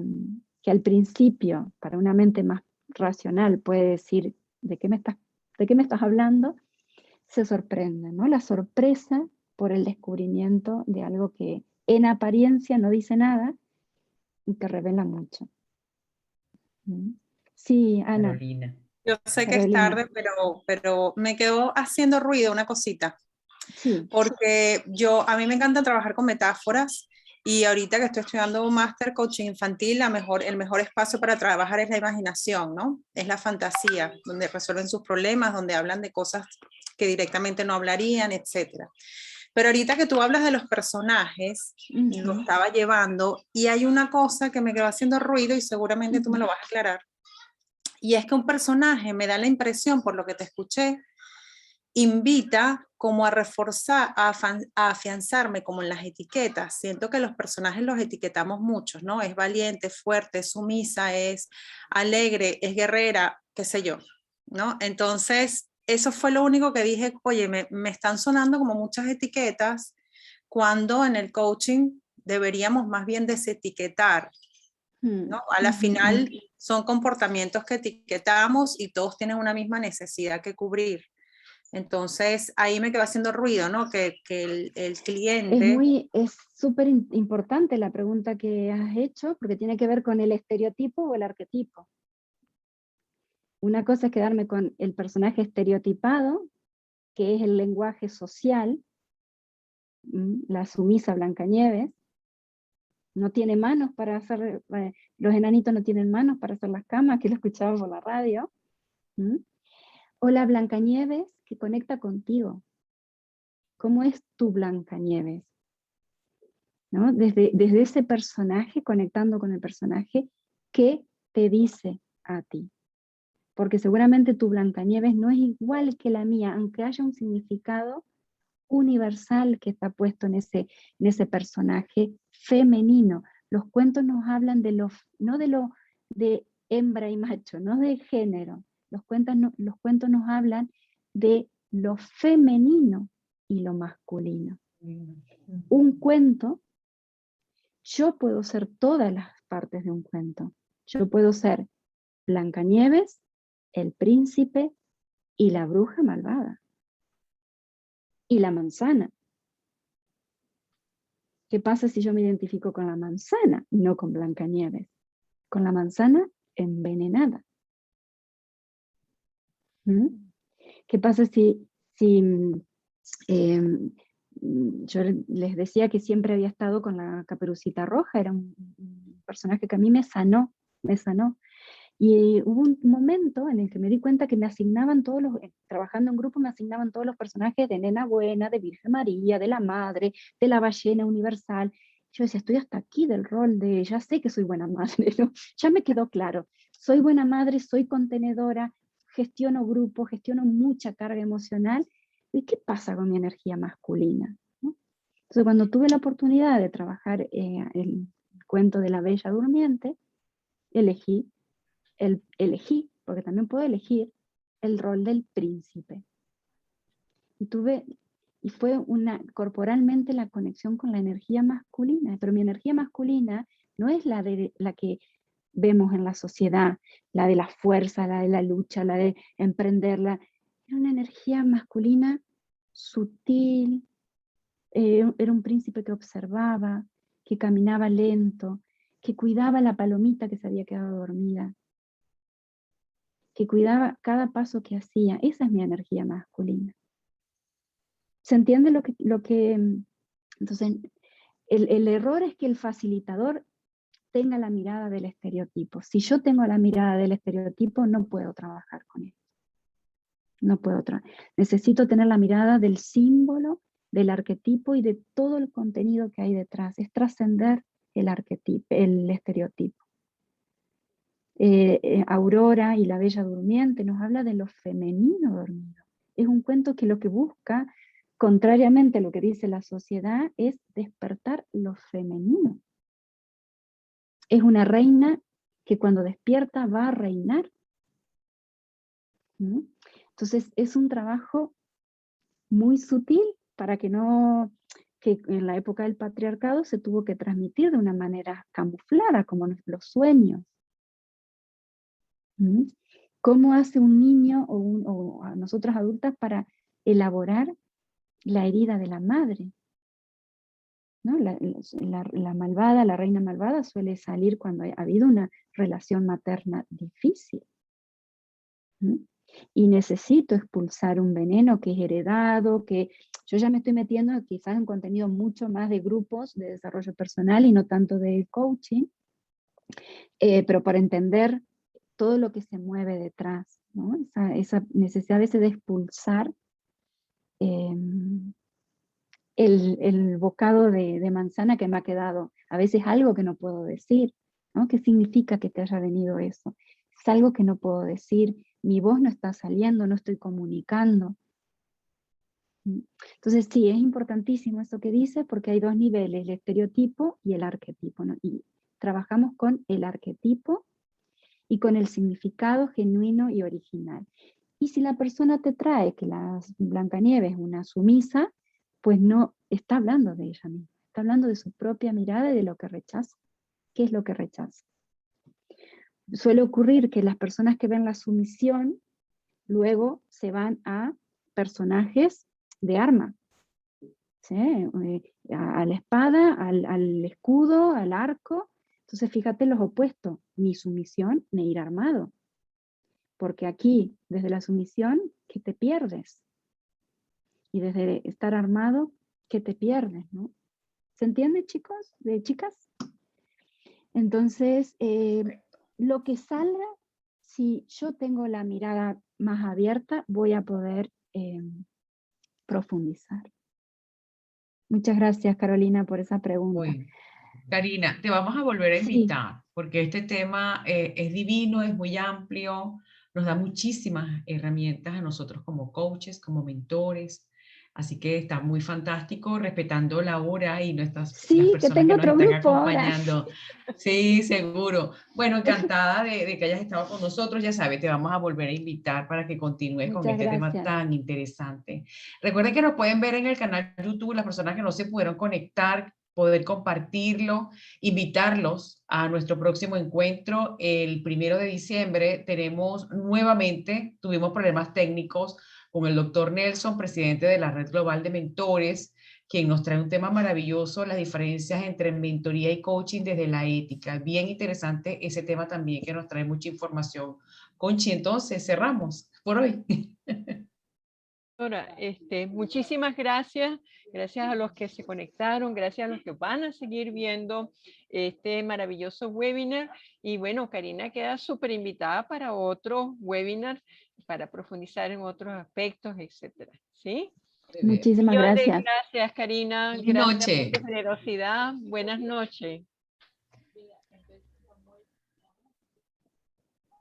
al principio, para una mente más racional, puede decir, de qué me estás hablando? Se sorprenden, ¿no? La sorpresa por el descubrimiento de algo que en apariencia no dice nada y que revela mucho. ¿Mm? Sí, Ana. Carolina. Yo sé que es Carolina. tarde, pero me quedó haciendo ruido una cosita. Sí. Porque a mí me encanta trabajar con metáforas y ahorita que estoy estudiando un máster coaching infantil, el mejor espacio para trabajar es la imaginación, ¿no? Es la fantasía, donde resuelven sus problemas, donde hablan de cosas que directamente no hablarían, etc. Pero ahorita que tú hablas de los personajes, lo estaba llevando y hay una cosa que me quedó haciendo ruido y seguramente tú me lo vas a aclarar. Y es que un personaje me da la impresión, por lo que te escuché, invita como a reforzar, a afianzarme como en las etiquetas. Siento que los personajes los etiquetamos muchos, ¿no? Es valiente, fuerte, es sumisa, es alegre, es guerrera, qué sé yo, ¿no? Entonces, eso fue lo único que dije, oye, me están sonando como muchas etiquetas, cuando en el coaching deberíamos más bien desetiquetar, ¿no? A la final son comportamientos que etiquetamos y todos tienen una misma necesidad que cubrir. Entonces, ahí me quedó haciendo ruido, ¿no? Que el cliente... Es súper importante la pregunta que has hecho, porque tiene que ver con el estereotipo o el arquetipo. Una cosa es quedarme con el personaje estereotipado, que es el lenguaje social, la sumisa Blancanieves, no tiene manos para hacer, los enanitos no tienen manos para hacer las camas, que lo escuchaba por la radio, o la Blancanieves que conecta contigo. ¿Cómo es tu Blancanieves? ¿No? Desde ese personaje, conectando con el personaje, ¿qué te dice a ti? Porque seguramente tu Blancanieves no es igual que la mía, aunque haya un significado universal que está puesto en ese personaje femenino. Los cuentos nos hablan no de hembra y macho, no de género. Los cuentos nos hablan de lo femenino y lo masculino. Un cuento, yo puedo ser todas las partes de un cuento. Yo puedo ser Blancanieves, el príncipe y la bruja malvada. Y la manzana. ¿Qué pasa si yo me identifico con la manzana y no con Blancanieves? Con la manzana envenenada. ¿Qué pasa si yo les decía que siempre había estado con la Caperucita Roja? Era un personaje que a mí me sanó. Y hubo un momento en el que me di cuenta que me asignaban trabajando en grupo, me asignaban todos los personajes de Nena Buena, de Virgen María, de la Madre, de la Ballena Universal. Yo decía, estoy hasta aquí del rol ya sé que soy buena madre, ¿no? Ya me quedó claro. Soy buena madre, soy contenedora, gestiono grupo, gestiono mucha carga emocional. ¿Y qué pasa con mi energía masculina? ¿No? Entonces, cuando tuve la oportunidad de trabajar el cuento de la Bella Durmiente, elegí, porque también puedo elegir, el rol del príncipe. y fue corporalmente la conexión con la energía masculina, pero mi energía masculina no es la que vemos en la sociedad, la de la fuerza, la de la lucha, la de emprenderla. Era una energía masculina sutil, era un príncipe que observaba, que caminaba lento, que cuidaba la palomita que se había quedado dormida, que cuidaba cada paso que hacía. Esa es mi energía masculina. ¿Se entiende lo que entonces, el error es que el facilitador tenga la mirada del estereotipo. Si yo tengo la mirada del estereotipo, no puedo trabajar con él. No puedo necesito tener la mirada del símbolo, del arquetipo y de todo el contenido que hay detrás. Es trascender el arquetipo, el estereotipo. Aurora y la Bella Durmiente nos habla de lo femenino dormido. Es un cuento que lo que busca, contrariamente a lo que dice la sociedad, es despertar lo femenino. Es una reina que cuando despierta va a reinar. ¿Mm? Entonces es un trabajo muy sutil para que en la época del patriarcado se tuvo que transmitir de una manera camuflada, como los sueños. ¿Mm? ¿Cómo hace un niño o a nosotras adultas para elaborar la herida de la madre? ¿No? La malvada, la reina malvada suele salir cuando ha habido una relación materna difícil. ¿Mm? Y necesito expulsar un veneno que es heredado, que yo ya me estoy metiendo quizás en contenido mucho más de grupos de desarrollo personal y no tanto de coaching, pero para entender todo lo que se mueve detrás, ¿no? Esa necesidad a veces de expulsar el bocado de manzana que me ha quedado, a veces algo que no puedo decir, ¿no? ¿Qué significa que te haya venido eso? Es algo que no puedo decir, mi voz no está saliendo, no estoy comunicando. Entonces sí, es importantísimo eso que dice, porque hay dos niveles, el estereotipo y el arquetipo, ¿no? Y trabajamos con el arquetipo y con el significado genuino y original. Y si la persona te trae que la Blancanieves es una sumisa, pues no está hablando de ella misma, está hablando de su propia mirada y de lo que rechaza. ¿Qué es lo que rechaza? Suele ocurrir que las personas que ven la sumisión luego se van a personajes de arma, ¿sí? A la espada, al escudo, al arco. Entonces fíjate los opuestos, ni sumisión ni ir armado. Porque aquí, desde la sumisión, ¿qué te pierdes? Y desde estar armado, ¿qué te pierdes? ¿No? ¿Se entiende, chicos? ¿De chicas? Entonces, lo que salga, si yo tengo la mirada más abierta, voy a poder profundizar. Muchas gracias, Carolina, por esa pregunta. Bueno, Karina, te vamos a volver a invitar, porque este tema es divino, es muy amplio, nos da muchísimas herramientas a nosotros como coaches, como mentores, así que está muy fantástico, respetando la hora y las personas que tengo que nos otro están grupo acompañando. ahora. Sí, seguro. Bueno, encantada de que hayas estado con nosotros, ya sabes, te vamos a volver a invitar para que continúes con este tema tan interesante. Recuerden que nos pueden ver en el canal YouTube, las personas que no se pudieron conectar, poder compartirlo, invitarlos a nuestro próximo encuentro el 1 de diciembre. Tuvimos problemas técnicos con el doctor Nelson, presidente de la Red Global de Mentores, quien nos trae un tema maravilloso, las diferencias entre mentoría y coaching desde la ética. Bien interesante ese tema también, que nos trae mucha información. Conchi, entonces cerramos por hoy. Ahora, muchísimas gracias. Gracias a los que se conectaron, gracias a los que van a seguir viendo este maravilloso webinar. Y bueno, Karina queda súper invitada para otro webinar, para profundizar en otros aspectos, etcétera. ¿Sí? Muchísimas gracias. Gracias, Karina. Buenas noches. Gracias por tu generosidad. Buenas noches.